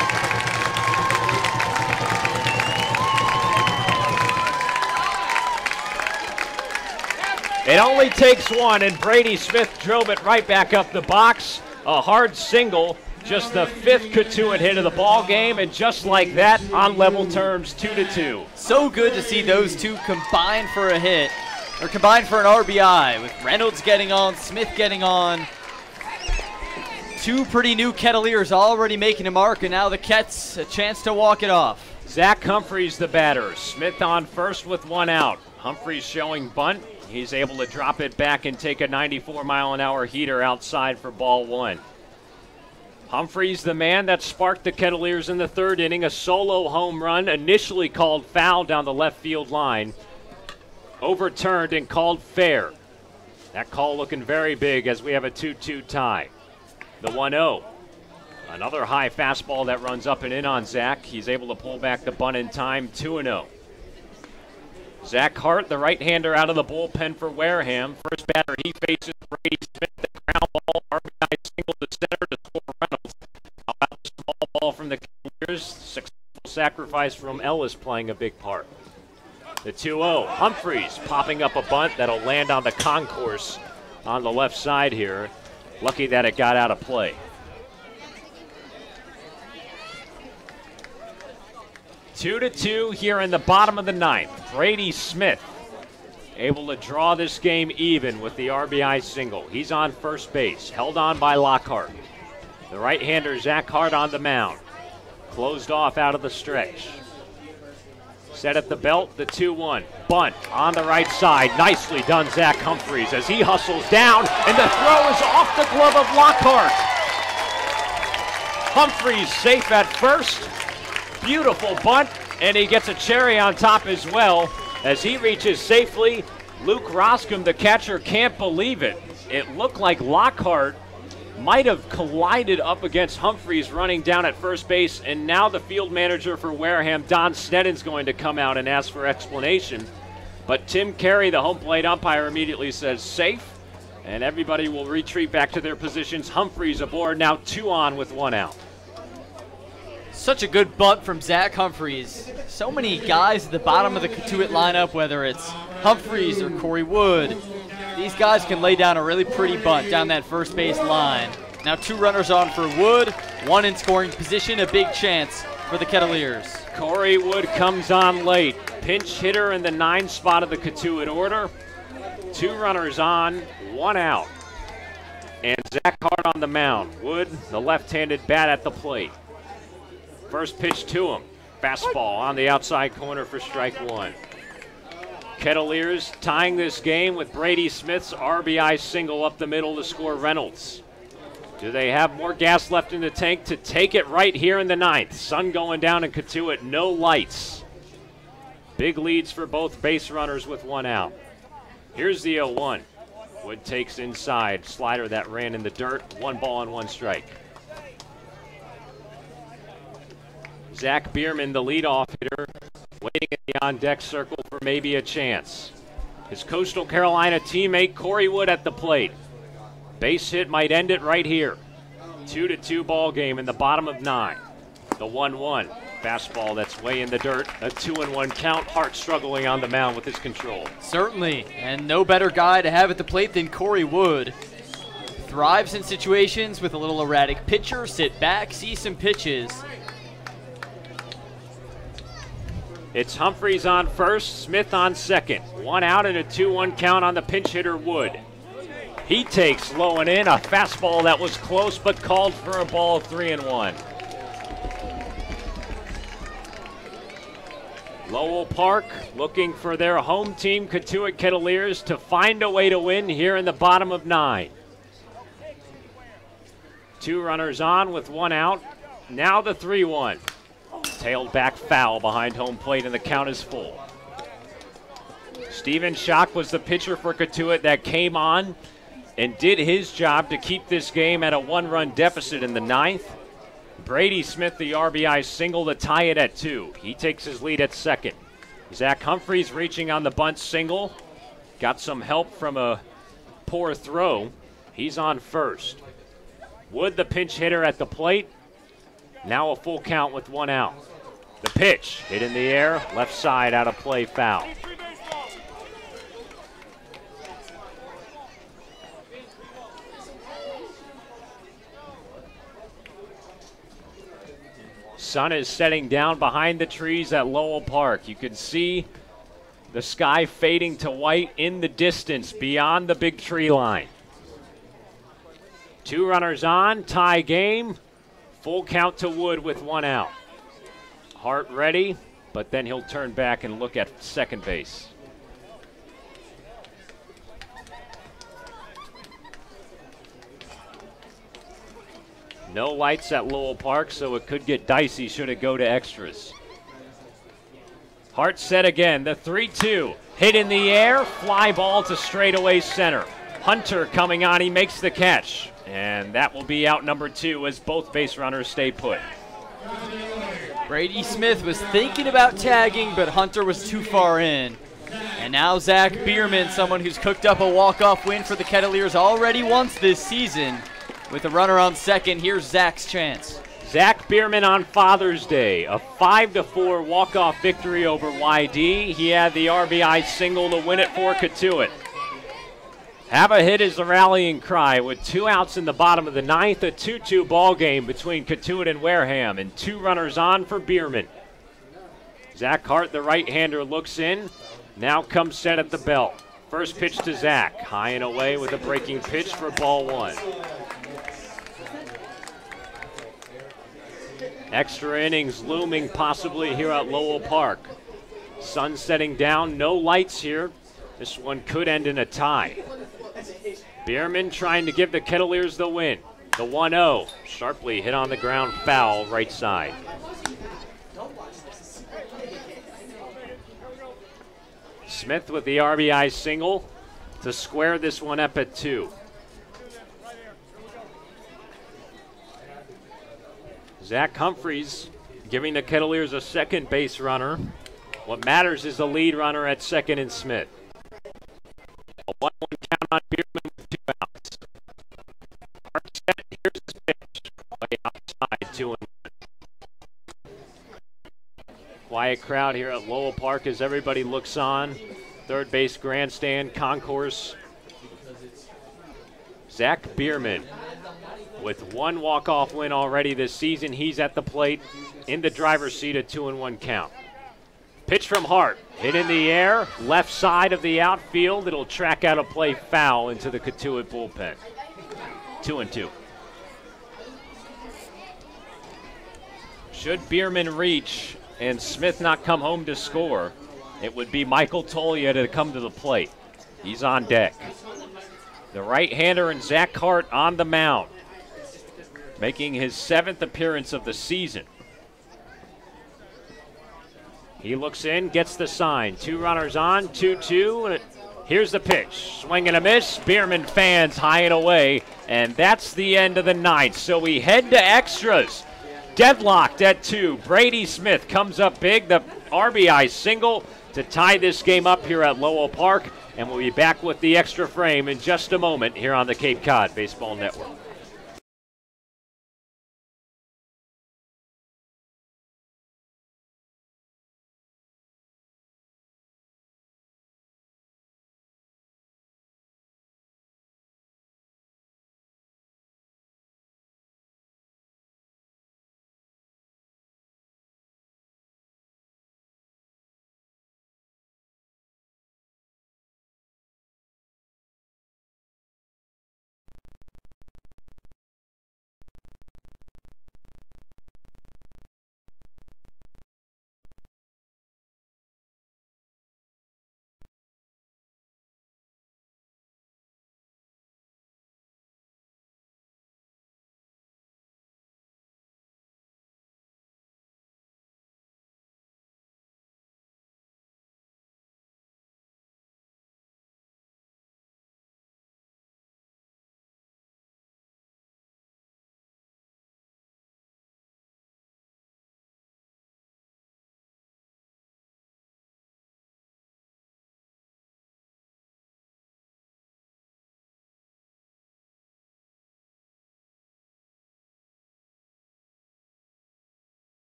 It only takes 1, and Brady Smith drove it right back up the box. A hard single. Just the 5th Cotuit hit of the ball game, and just like that, on level terms, 2-2. So good to see those two combine for a hit, or combine for an RBI, with Reynolds getting on, Smith getting on. 2 pretty new Kettleers already making a mark, and now the Kets a chance to walk it off. Zach Humphreys the batter. Smith on first with 1 out. Humphreys showing bunt. He's able to drop it back and take a 94-mile-an-hour heater outside for ball 1. Humphreys, the man that sparked the Kettleers in the 3rd inning, a solo home run, initially called foul down the left field line, overturned and called fair. That call looking very big as we have a 2-2 tie. The 1-0. Another high fastball that runs up and in on Zach. He's able to pull back the bunt in time, 2-0. Zach Hart, the right-hander out of the bullpen for Wareham. First batter he faces Brady Smith. The ground ball, RBI single to center to score Reynolds. How about the small ball from the Kettleers? Successful sacrifice from Ellis playing a big part. The 2-0. Humphreys popping up a bunt that'll land on the concourse on the left side here. Lucky that it got out of play. 2-2 here in the bottom of the 9th. Brady Smith able to draw this game even with the RBI single. He's on first base, held on by Lockhart. The right-hander Zach Hart on the mound. Closed off out of the stretch. Set at the belt, the 2-1. Bunt on the right side. Nicely done, Zach Humphreys, as he hustles down, and the throw is off the glove of Lockhart. Humphreys safe at first. Beautiful bunt, and he gets a cherry on top as well as he reaches safely. Luke Roscom, the catcher, can't believe it. It looked like Lockhart might have collided up against Humphreys running down at first base, and now the field manager for Wareham, Don Snedden's going to come out and ask for explanation. But Tim Carey, the home plate umpire, immediately says safe, and everybody will retreat back to their positions. Humphreys aboard, now 2 on with 1 out. Such a good bunt from Zach Humphreys. So many guys at the bottom of the Cotuit lineup, whether it's Humphreys or Corey Wood. These guys can lay down a really pretty bunt down that first base line. Now 2 runners on for Wood, 1 in scoring position, a big chance for the Kettleers. Corey Wood comes on late. Pinch hitter in the 9 spot of the Cotuit order. 2 runners on, 1 out. And Zach Hart on the mound. Wood, the left-handed bat at the plate. First pitch to him. Fastball on the outside corner for strike 1. Kettleers tying this game with Brady Smith's RBI single up the middle to score Reynolds. Do they have more gas left in the tank to take it right here in the 9th? Sun going down in Cotuit, no lights. Big leads for both base runners with 1 out. Here's the 0-1. Wood takes inside. Slider that ran in the dirt. 1 ball and 1 strike. Zach Bierman, the leadoff hitter, waiting in the on-deck circle for maybe a chance. His Coastal Carolina teammate Corey Wood at the plate. Base hit might end it right here. 2-2 ball game in the bottom of 9. The 1-1. Fastball that's way in the dirt. A 2-1 count. Hart struggling on the mound with his control. Certainly, and no better guy to have at the plate than Corey Wood. Thrives in situations with a little erratic pitcher. Sit back, see some pitches. It's Humphreys on first, Smith on second. 1 out and a 2-1 count on the pinch hitter Wood. He takes low and in, a fastball that was close but called for a ball, 3-1. Lowell Park looking for their home team, Cotuit Kettleers, to find a way to win here in the bottom of 9. 2 runners on with 1 out. Now the 3-1. Tailed back foul behind home plate, and the count is full. Steven Schock was the pitcher for Cotuit that came on and did his job to keep this game at a 1-run deficit in the 9th. Brady Smith, the RBI single to tie it at 2. He takes his lead at second. Zach Humphreys reaching on the bunt single. Got some help from a poor throw. He's on first. Wood, the pinch hitter at the plate. Now a full count with 1 out. The pitch hit in the air, left side out of play, foul. Sun is setting down behind the trees at Lowell Park. You can see the sky fading to white in the distance beyond the big tree line. 2 runners on, tie game. Full count to Wood with 1 out. Hart ready, but then he'll turn back and look at second base. No lights at Lowell Park, so it could get dicey should it go to extras. Hart set again, the 3-2. Hit in the air, fly ball to straightaway center. Hunter coming on, he makes the catch. And that will be out number 2 as both base runners stay put. Brady Smith was thinking about tagging, but Hunter was too far in. And now Zach Bierman, someone who's cooked up a walk-off win for the Kettleers already once this season. With a runner on second, here's Zach's chance. Zach Bierman on Father's Day, a 5-4 walk-off victory over YD. He had the RBI single to win it for Cotuit. Have a hit is the rallying cry with 2 outs in the bottom of the 9th, a 2-2 ball game between Cotuit and Wareham, and 2 runners on for Bierman. Zach Hart, the right-hander, looks in. Now comes set at the belt. First pitch to Zach, high and away with a breaking pitch for ball 1. Extra innings looming possibly here at Lowell Park. Sun setting down, no lights here. This one could end in a tie. Bierman trying to give the Kettleers the win. The 1-0, sharply hit on the ground, foul, right side. Smith with the RBI single to square this one up at 2. Zach Humphreys giving the Kettleers a second base runner. What matters is the lead runner at second in Smith. A 1-1 count on Bierman with 2 outs. Hart set, here's his pitch. Way outside, 2-1. Quiet crowd here at Lowell Park as everybody looks on. Third base grandstand, concourse. Zach Bierman with 1 walk-off win already this season. He's at the plate in the driver's seat, a 2-1 count. Pitch from Hart, hit in the air, left side of the outfield. It'll track out a play foul into the Cotuit bullpen. 2-2. Should Bierman reach and Smith not come home to score, it would be Michael Tolia to come to the plate. He's on deck. The right-hander and Zach Hart on the mound, making his 7th appearance of the season. He looks in, gets the sign. 2 runners on, 2-2. Here's the pitch. Swing and a miss. Bierman fans high and away. And that's the end of the 9th. So we head to extras. Deadlocked at 2. Brady Smith comes up big. The RBI single to tie this game up here at Lowell Park. And we'll be back with the extra frame in just a moment here on the Cape Cod Baseball Network.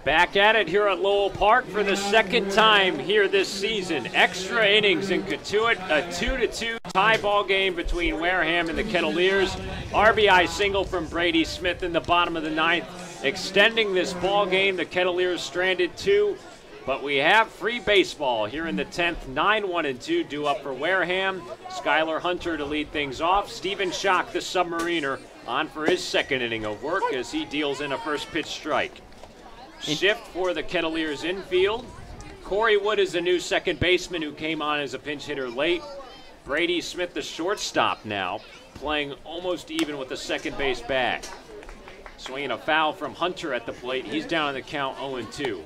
Back at it here at Lowell Park for the second time here this season. Extra innings in Cotuit, a 2-2 tie ball game between Wareham and the Kettleers. RBI single from Brady Smith in the bottom of the ninth. Extending this ball game, the Kettleers stranded 2, but we have free baseball here in the 10th. 9-1-2 due up for Wareham. Skylar Hunter to lead things off. Stephen Schock, the Submariner, on for his second inning of work as he deals in a first pitch strike. Shift for the Kettleers infield. Corey Wood is the new second baseman who came on as a pinch hitter late. Brady Smith, the shortstop now, playing almost even with the second base bag. Swinging a foul from Hunter at the plate. He's down in the count 0-2.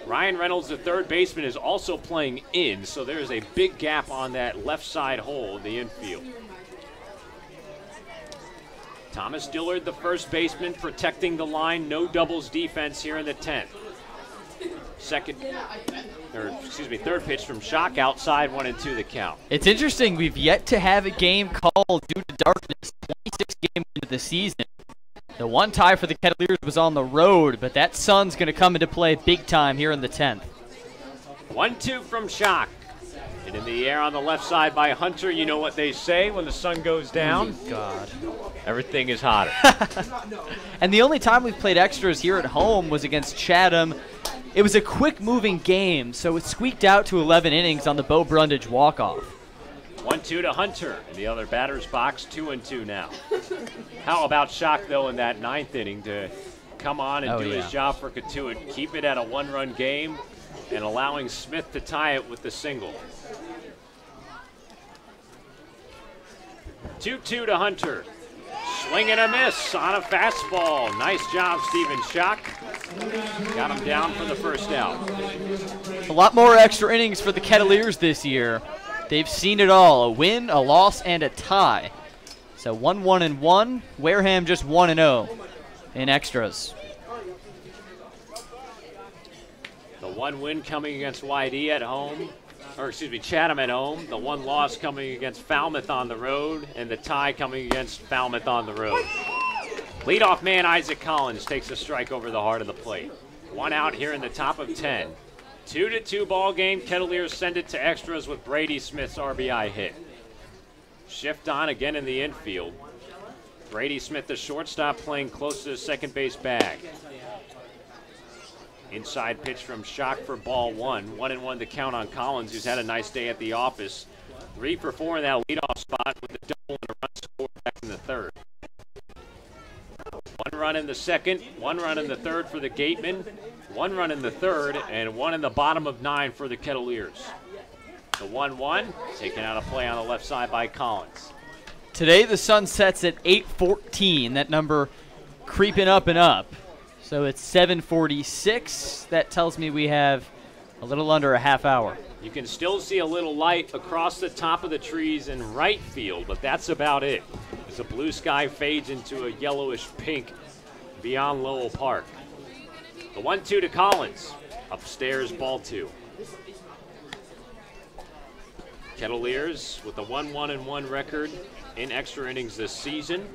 Ryan Reynolds, the third baseman, is also playing in, so there's a big gap on that left side hole in the infield. Thomas Dillard, the first baseman, protecting the line. No doubles defense here in the 10th. Third pitch from Schock outside, 1-2 the count. It's interesting. We've yet to have a game called due to darkness. 26 games into the season. The one tie for the Kettleers was on the road, but that sun's going to come into play big time here in the 10th. 1-2 from Schock. And in the air on the left side by Hunter. You know what they say when the sun goes down? Oh, God. Everything is hotter. And the only time we've played extras here at home was against Chatham. It was a quick-moving game, so it squeaked out to 11 innings on the Bo Brundage walk-off. 1-2 to Hunter in the other batter's box, 2-2 now. How about Schock, though, in that 9th inning to come on and do his job for Cotuit, keep it at a one-run game, and allowing Smith to tie it with the single. 2-2 to Hunter. Swing and a miss on a fastball. Nice job, Stephen Schock. Got him down for the first out. A lot more extra innings for the Kettleers this year. They've seen it all, a win, a loss, and a tie. So 1-1-1, Wareham just 1-0 in extras. The one win coming against YD at home, Chatham at home. The one loss coming against Falmouth on the road, and the tie coming against Falmouth on the road. Leadoff man Isaac Collins takes a strike over the heart of the plate. One out here in the top of 10. 2-2 ball game. Kettleers send it to extras with Brady Smith's RBI hit. Shift on again in the infield. Brady Smith, the shortstop, playing close to the second base bag. Inside pitch from Schock for ball 1. 1-1 to count on Collins, who's had a nice day at the office. 3 for 4 in that leadoff spot with a double and a run scored back in the third. 1 run in the second, 1 run in the third for the Gateman, 1 run in the third, and 1 in the bottom of 9 for the Kettleers. The 1-1 taken out of play on the left side by Collins. Today the sun sets at 8:14. That number creeping up and up. So it's 7:46. That tells me we have a little under a half hour. You can still see a little light across the top of the trees in right field, but that's about it. As the blue sky fades into a yellowish pink beyond Lowell Park. The 1-2 to Collins. Upstairs, ball 2. Kettleers with a 1-1-1 record in extra innings this season.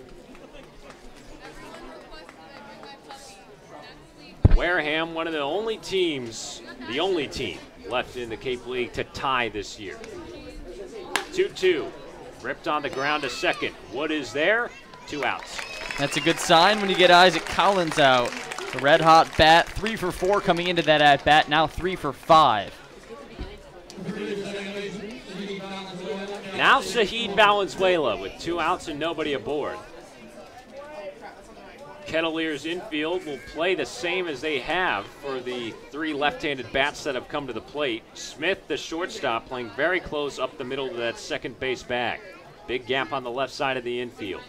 Wareham, one of the only teams, the only team left in the Cape League to tie this year. 2-2, ripped on the ground to second. Wood is there, 2 outs. That's a good sign when you get Isaac Collins out. The red hot bat, 3 for 4 coming into that at bat, now 3 for 5. Now Saheed Valenzuela with 2 outs and nobody aboard. Kettleers infield will play the same as they have for the 3 left-handed bats that have come to the plate. Smith, the shortstop, playing very close up the middle of that second base bag. Big gap on the left side of the infield.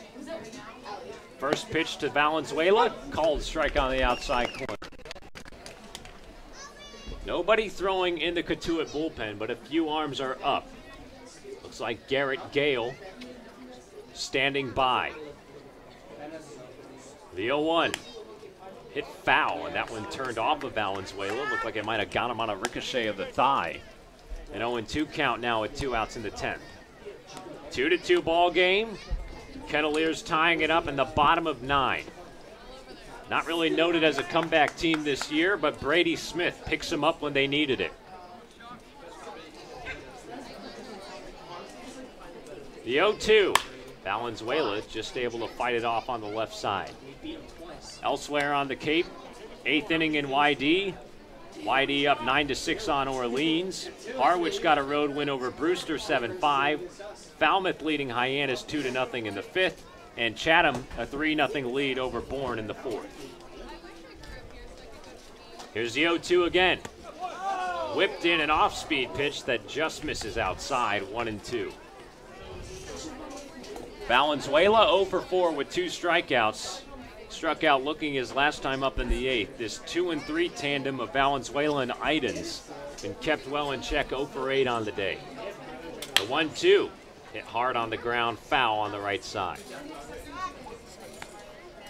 First pitch to Valenzuela, called strike on the outside corner. Nobody throwing in the Cotuit bullpen, but a few arms are up. Looks like Garrett Gale standing by. The 0-1 hit foul, and that one turned off of Valenzuela. Looked like it might have got him on a ricochet of the thigh. An 0-2 count now with 2 outs in the 10th. 2-2 ball game. Kettleers tying it up in the bottom of 9. Not really noted as a comeback team this year, but Brady Smith picks them up when they needed it. The 0-2. Valenzuela just able to fight it off on the left side. Elsewhere on the Cape, 8th inning in YD. YD up 9-6 on Orleans. Harwich got a road win over Brewster 7-5. Falmouth leading Hyannis 2-0 in the 5th. And Chatham a 3-0 lead over Bourne in the 4th. Here's the 0-2 again. Whipped in an off-speed pitch that just misses outside, 1-2. Valenzuela 0 for 4 with 2 strikeouts. Struck out looking his last time up in the 8th. This 2-3 tandem of Valenzuela and Idens been kept well in check, 0 for 8 on the day. The 1-2 hit hard on the ground, foul on the right side.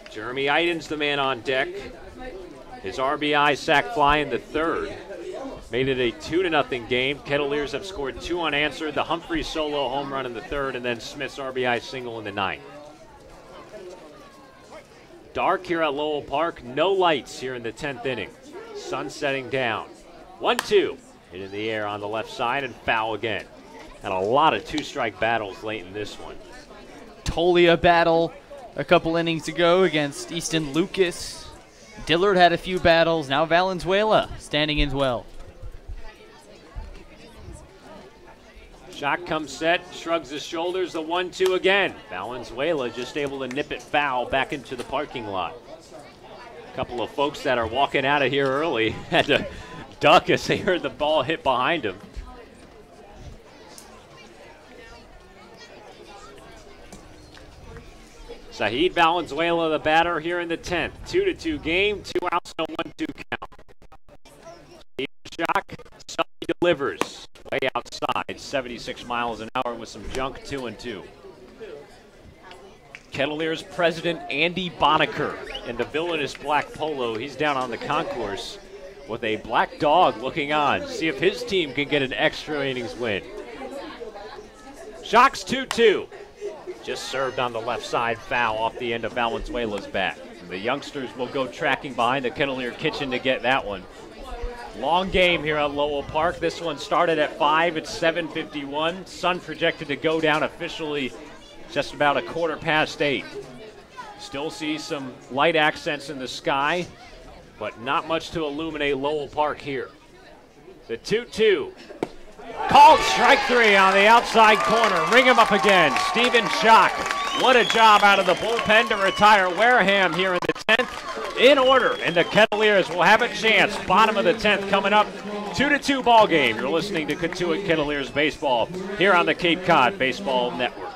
Jeremy Idens, the man on deck. His RBI sac fly in the 3rd. Made it a 2-0 game. Kettleers have scored 2 unanswered. The Humphrey solo home run in the 3rd, and then Smith's RBI single in the 9th. Dark here at Lowell Park. No lights here in the 10th inning. Sun setting down. 1-2. Hit in the air on the left side and foul again. Had a lot of 2-strike battles late in this one. Tolia battle a couple innings ago against Easton Lucas. Dillard had a few battles. Now Valenzuela standing in well. Shot comes set, shrugs his shoulders, the 1-2 again. Valenzuela just able to nip it foul back into the parking lot. A couple of folks that are walking out of here early had to duck as they heard the ball hit behind him. Saheed Valenzuela, the batter here in the 10th. 2-2 game, 2 outs, no 1-2 count. Shock, Sully delivers. Way outside, 76 miles an hour with some junk, 2-2. Kettleers president Andy Bonaker in the villainous black polo. He's down on the concourse with a black dog looking on. See if his team can get an extra innings win. Shock's 2-2. Just served on the left side, foul off the end of Valenzuela's bat. The youngsters will go tracking behind the Kettleer kitchen to get that one. Long game here at Lowell Park. This one started at 5. It's 7:51. Sun projected to go down officially just about 8:15. Still see some light accents in the sky, but not much to illuminate Lowell Park here. The 2-2. Called strike 3 on the outside corner. Ring him up again. Stephen Schock. What a job out of the bullpen to retire Wareham here in the 10th. In order, and the Kettleers will have a chance. Bottom of the 10th coming up. 2-2 ball game. You're listening to Cotuit Kettleers baseball here on the Cape Cod Baseball Network.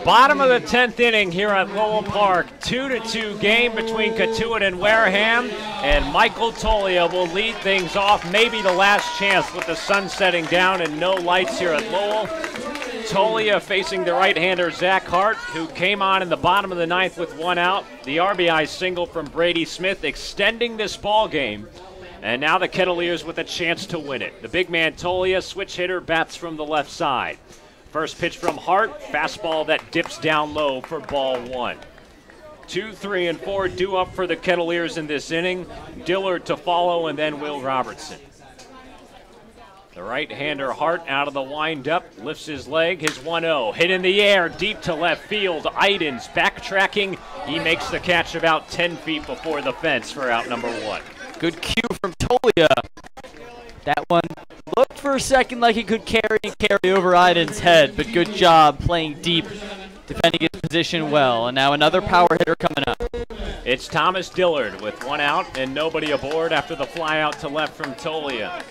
Bottom of the 10th inning here at Lowell Park. 2-2 game between Cotuit and Wareham. And Michael Tolia will lead things off. Maybe the last chance with the sun setting down and no lights here at Lowell. Tolia facing the right-hander Zach Hart, who came on in the bottom of the 9th with 1 out. The RBI single from Brady Smith extending this ball game. And now the Kettleers with a chance to win it. The big man Tolia, switch hitter, bats from the left side. First pitch from Hart, fastball that dips down low for ball 1. 2, 3, and 4 due up for the Kettleers in this inning. Dillard to follow, and then Will Robertson. The right-hander Hart out of the wind-up, lifts his leg, his 1-0, hit in the air, deep to left field. Idens backtracking. He makes the catch about 10 feet before the fence for out number 1. Good cue from Tolia. That one looked for a second like it could carry over Idens' head, but good job playing deep, defending his position well. And now another power hitter coming up. It's Thomas Dillard with 1 out and nobody aboard after the fly out to left from Tolia.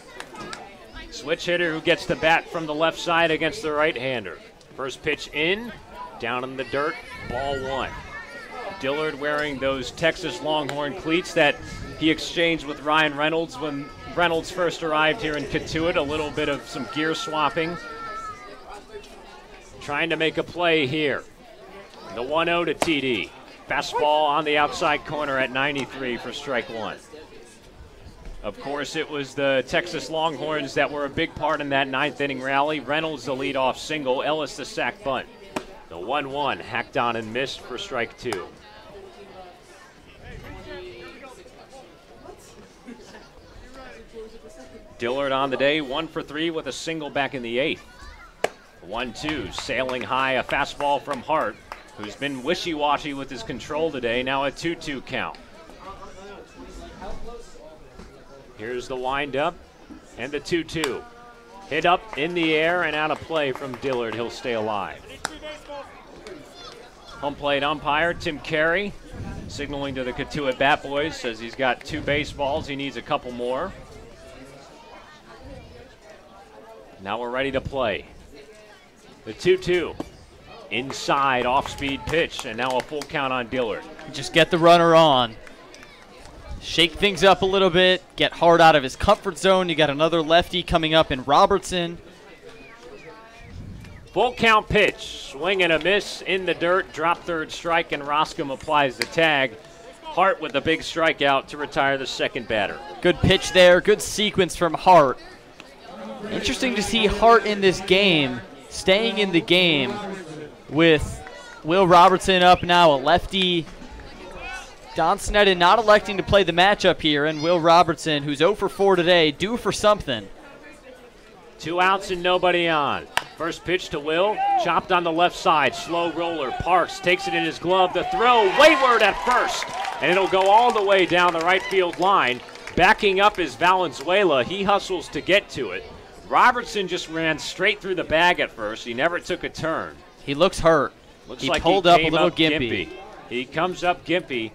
Switch hitter who gets the bat from the left side against the right-hander. First pitch in, down in the dirt, ball 1. Dillard wearing those Texas Longhorn cleats that he exchanged with Ryan Reynolds when Reynolds first arrived here in Cotuit. A little bit of some gear swapping. Trying to make a play here. The 1-0 to TD. Fastball on the outside corner at 93 for strike 1. Of course, it was the Texas Longhorns that were a big part in that 9th inning rally. Reynolds the leadoff single, Ellis the sac bunt. The 1-1 hacked on and missed for strike 2. Dillard on the day, 1 for 3 with a single back in the 8th. 1-2, sailing high, a fastball from Hart, who's been wishy-washy with his control today. Now a 2-2 count. Here's the windup and the 2-2. Hit up in the air and out of play from Dillard. He'll stay alive. Home plate umpire Tim Carey signaling to the Cotuit Bat Boys, says he's got 2 baseballs. He needs a couple more. Now we're ready to play. The 2-2. Inside, off-speed pitch, and now a full count on Dillard. Just get the runner on. Shake things up a little bit, get Hart out of his comfort zone. You got another lefty coming up in Robertson. Full count pitch, swing and a miss in the dirt, drop third strike, and Roscom applies the tag. Hart with a big strikeout to retire the second batter. Good pitch there, good sequence from Hart. Interesting to see Hart in this game, staying in the game with Will Robertson up now, a lefty. Don Sneddon not electing to play the matchup here, and Will Robertson, who's 0 for 4 today, due for something. 2 outs and nobody on. First pitch to Will, chopped on the left side, slow roller. Parks takes it in his glove, the throw wayward at first, and it'll go all the way down the right field line. Backing up is Valenzuela. He hustles to get to it. Robertson just ran straight through the bag at first. He never took a turn. He looks hurt. Looks he like pulled he up a came little up gimpy. He comes up gimpy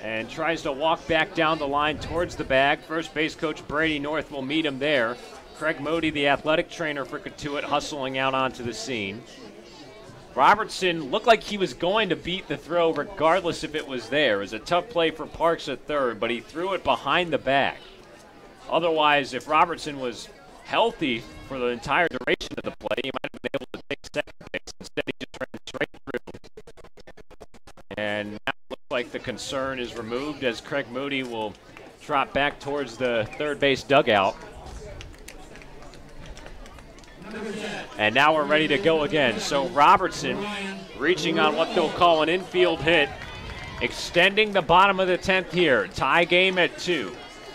and tries to walk back down the line towards the bag. First base coach Brady North will meet him there. Craig Modi, the athletic trainer for Cotuit, hustling out onto the scene. Robertson looked like he was going to beat the throw regardless if it was there. It was a tough play for Parks at third, but he threw it behind the bag. Otherwise, if Robertson was healthy for the entire duration of the play, he might have been able to take second base. Instead, he just ran straight through. And now it looks like the concern is removed as Craig Moody will trot back towards the third base dugout. And now we're ready to go again. So Robertson reaching on what they'll call an infield hit, extending the bottom of the 10th here. Tie game at 2.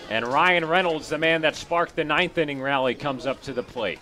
And Ryan Reynolds, the man that sparked the 9th inning rally, comes up to the plate.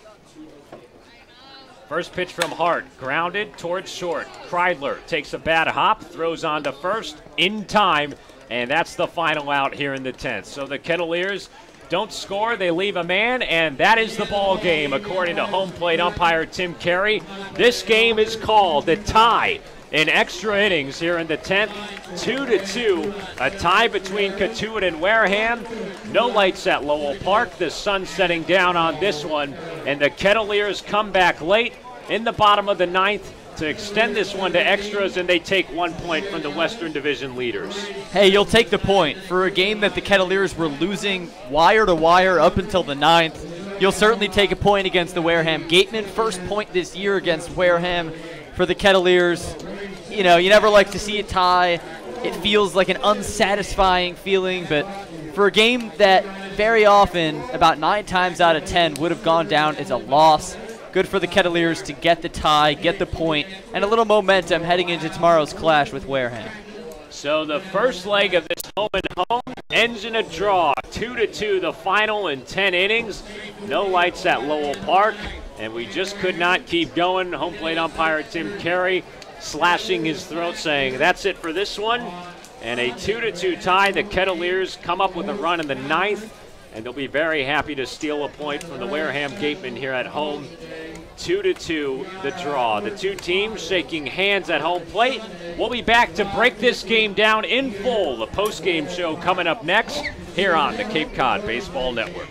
First pitch from Hart, grounded towards short. Kreidler takes a bad hop, throws on to first in time, and that's the final out here in the 10th. So the Kettleers don't score, they leave a man, and that is the ball game, according to home plate umpire Tim Carey. This game is called the tie in extra innings here in the 10th, 2-2, a tie between Cotuit and Wareham. No lights at Lowell Park, the sun setting down on this one, and the Kettleers come back late in the bottom of the 9th to extend this one to extras, and they take 1 point from the Western Division leaders. Hey, you'll take the point. For a game that the Kettleers were losing wire to wire up until the 9th, you'll certainly take a point against the Wareham Gateman. First point this year against Wareham for the Kettleers. You know, you never like to see a tie. It feels like an unsatisfying feeling, but for a game that very often, about 9 times out of 10, would have gone down as a loss, good for the Kettleers to get the tie, get the point, and a little momentum heading into tomorrow's clash with Wareham. So the first leg of this home and home ends in a draw. 2-2 the final in 10 innings. No lights at Lowell Park, and we just could not keep going. Home plate umpire Tim Carey slashing his throat saying, that's it for this one. And a 2-2 tie. The Kettleers come up with a run in the 9th, and they'll be very happy to steal a point from the Wareham Gateman here at home. 2-2 the draw. The two teams shaking hands at home plate. We'll be back to break this game down in full. The post-game show coming up next here on the Cape Cod Baseball Network.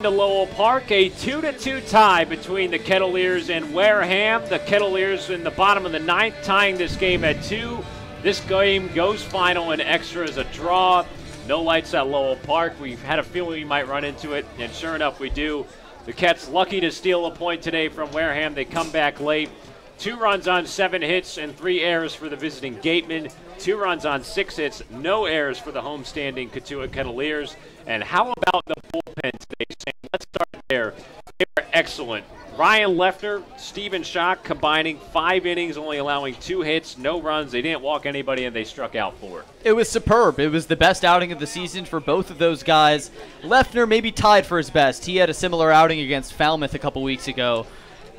To Lowell Park, a 2-2 tie between the Kettleers and Wareham. The Kettleers in the bottom of the 9th, tying this game at 2. This game goes final in extras, a draw. No lights at Lowell Park. We've had a feeling we might run into it, and sure enough, we do. The Kets lucky to steal a point today from Wareham. They come back late. 2 runs on 7 hits and 3 errors for the visiting Gateman. 2 runs on 6 hits, no errors for the homestanding Cotuit Kettleers. And how about the bullpen today, Sam? Let's start there. They were excellent. Ryan Leffner, Stephen Schock combining 5 innings, only allowing 2 hits, no runs. They didn't walk anybody, and they struck out 4. It was superb. It was the best outing of the season for both of those guys. Leffner maybe tied for his best. He had a similar outing against Falmouth a couple weeks ago.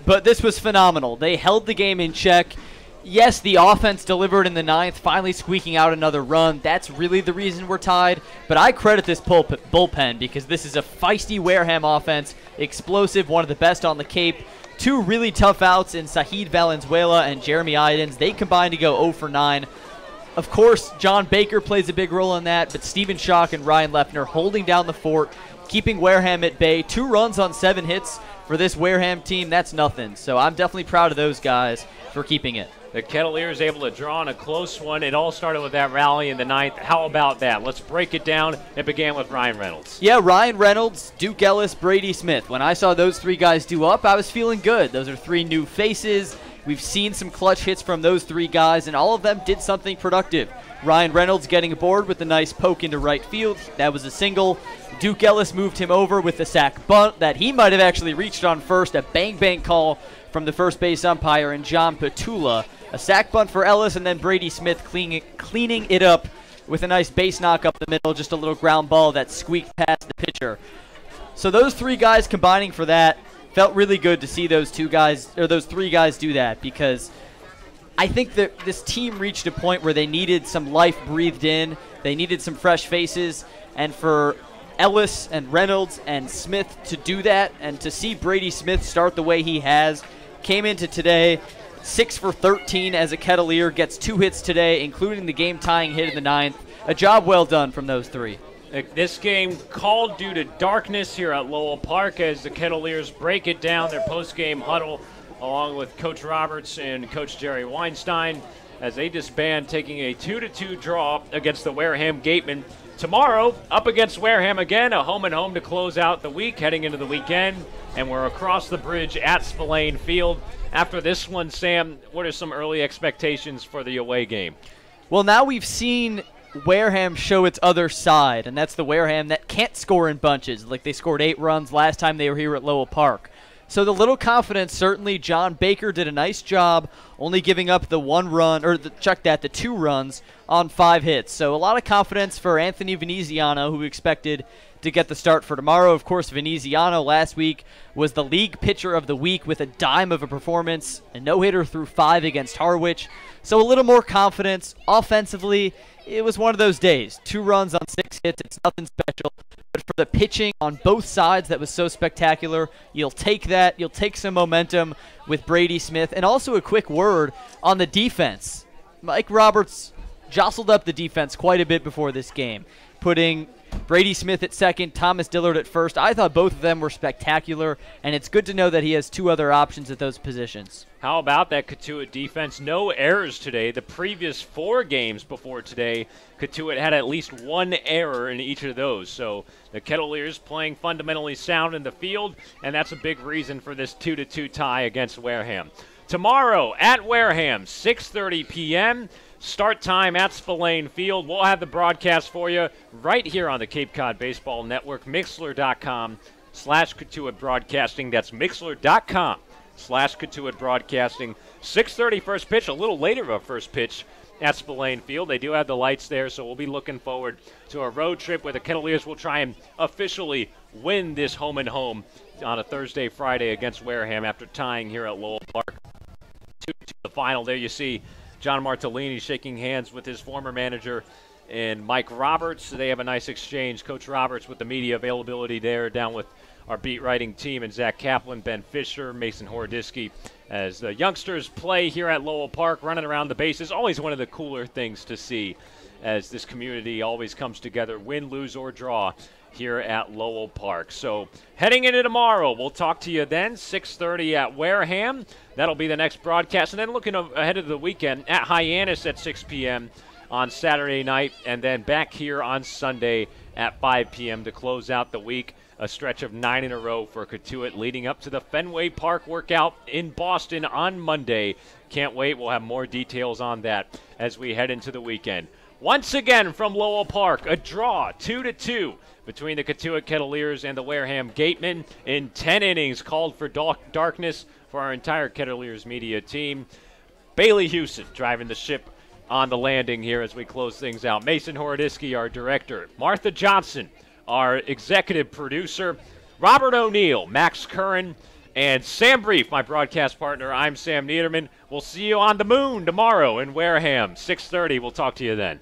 But this was phenomenal. They held the game in check. Yes, the offense delivered in the 9th, finally squeaking out another run. That's really the reason we're tied. But I credit this bullpen because this is a feisty Wareham offense, explosive, one of the best on the Cape. 2 really tough outs in Sahid Valenzuela and Jeremy Idens. They combined to go 0 for 9. Of course, John Baker plays a big role in that, but Stephen Schock and Ryan Leffner holding down the fort, keeping Wareham at bay. 2 runs on 7 hits for this Wareham team, that's nothing. So I'm definitely proud of those guys for keeping it. The Kettleers able to draw in a close one. It all started with that rally in the 9th. How about that? Let's break it down. It began with Ryan Reynolds. Yeah, Ryan Reynolds, Duke Ellis, Brady Smith. When I saw those 3 guys do up, I was feeling good. Those are 3 new faces. We've seen some clutch hits from those 3 guys, and all of them did something productive. Ryan Reynolds getting aboard with a nice poke into right field. That was a single. Duke Ellis moved him over with a sac bunt that he might have actually reached on first. A bang-bang call from the first base umpire and John Petula. A sac bunt for Ellis, and then Brady Smith cleaning it up with a nice base knock up the middle, just a little ground ball that squeaked past the pitcher. So those 3 guys combining for that, felt really good to see those 3 guys do that, because I think that this team reached a point where they needed some life breathed in. They needed some fresh faces, and for Ellis and Reynolds and Smith to do that, and to see Brady Smith start the way he has, came into today, 6 for 13 as a Kettleer, gets 2 hits today, including the game-tying hit in the 9th. A job well done from those 3. This game called due to darkness here at Lowell Park as the Kettleers break it down, their post-game huddle, along with Coach Roberts and Coach Jerry Weinstein, as they disband, taking a 2-2 draw against the Wareham Gateman. Tomorrow, up against Wareham again, a home-and-home to close out the week, heading into the weekend, and we're across the bridge at Spillane Field. After this one, Sam, what are some early expectations for the away game? Well, now we've seen Wareham show its other side, and that's the Wareham that can't score in bunches. Like they scored 8 runs last time they were here at Lowell Park. So the little confidence, certainly John Baker did a nice job only giving up the 1 run, or the 2 runs on 5 hits. So a lot of confidence for Anthony Veneziano, who we expected to get the start for tomorrow. Of course, Veneziano last week was the league pitcher of the week with a dime of a performance, a no-hitter through 5 against Harwich. So a little more confidence. Offensively, it was one of those days. 2 runs on 6 hits, it's nothing special. But for the pitching on both sides that was so spectacular, you'll take that. You'll take some momentum with Brady Smith. And also a quick word on the defense. Mike Roberts jostled up the defense quite a bit before this game, putting Brady Smith at second, Thomas Dillard at first. I thought both of them were spectacular, and it's good to know that he has 2 other options at those positions. How about that Cotuit defense? No errors today. The previous 4 games before today, Cotuit had at least 1 error in each of those. So the Kettleers playing fundamentally sound in the field, and that's a big reason for this 2-2 tie against Wareham. Tomorrow at Wareham, 6:30 p.m., start time at Spillane Field. We'll have the broadcast for you right here on the Cape Cod Baseball Network, Mixlr.com/Cotuit Broadcasting. That's Mixlr.com/Cotuit Broadcasting. 6:30 first pitch, a little later of a first pitch at Spillane Field. They do have the lights there, so we'll be looking forward to a road trip where the Kettleers will try and officially win this home-and-home on a Thursday, Friday against Wareham after tying here at Lowell Park. 2-2 the final. There you see John Martellini shaking hands with his former manager and Mike Roberts. They have a nice exchange. Coach Roberts with the media availability there, down with our beat writing team and Zach Kaplan, Ben Fisher, Mason Horodisky, as the youngsters play here at Lowell Park, running around the bases. Always one of the cooler things to see, as this community always comes together, win, lose, or draw, here at Lowell Park. So heading into tomorrow, we'll talk to you then, 6:30 at Wareham. That'll be the next broadcast. And then looking ahead of the weekend, at Hyannis at 6 p.m. on Saturday night, and then back here on Sunday at 5 p.m. to close out the week. A stretch of 9 in a row for Cotuit, leading up to the Fenway Park workout in Boston on Monday. Can't wait. We'll have more details on that as we head into the weekend. Once again from Lowell Park, a draw, 2-2 between the Cotuit Kettleers and the Wareham Gateman in 10 innings, called for darkness for our entire Kettleers media team. Bailey Houston driving the ship on the landing here as we close things out. Mason Horodisky, our director. Martha Johnson, our executive producer. Robert O'Neill, Max Curran, and Sam Brief, my broadcast partner. I'm Sam Niederman. We'll see you on the moon tomorrow in Wareham, 6:30. We'll talk to you then.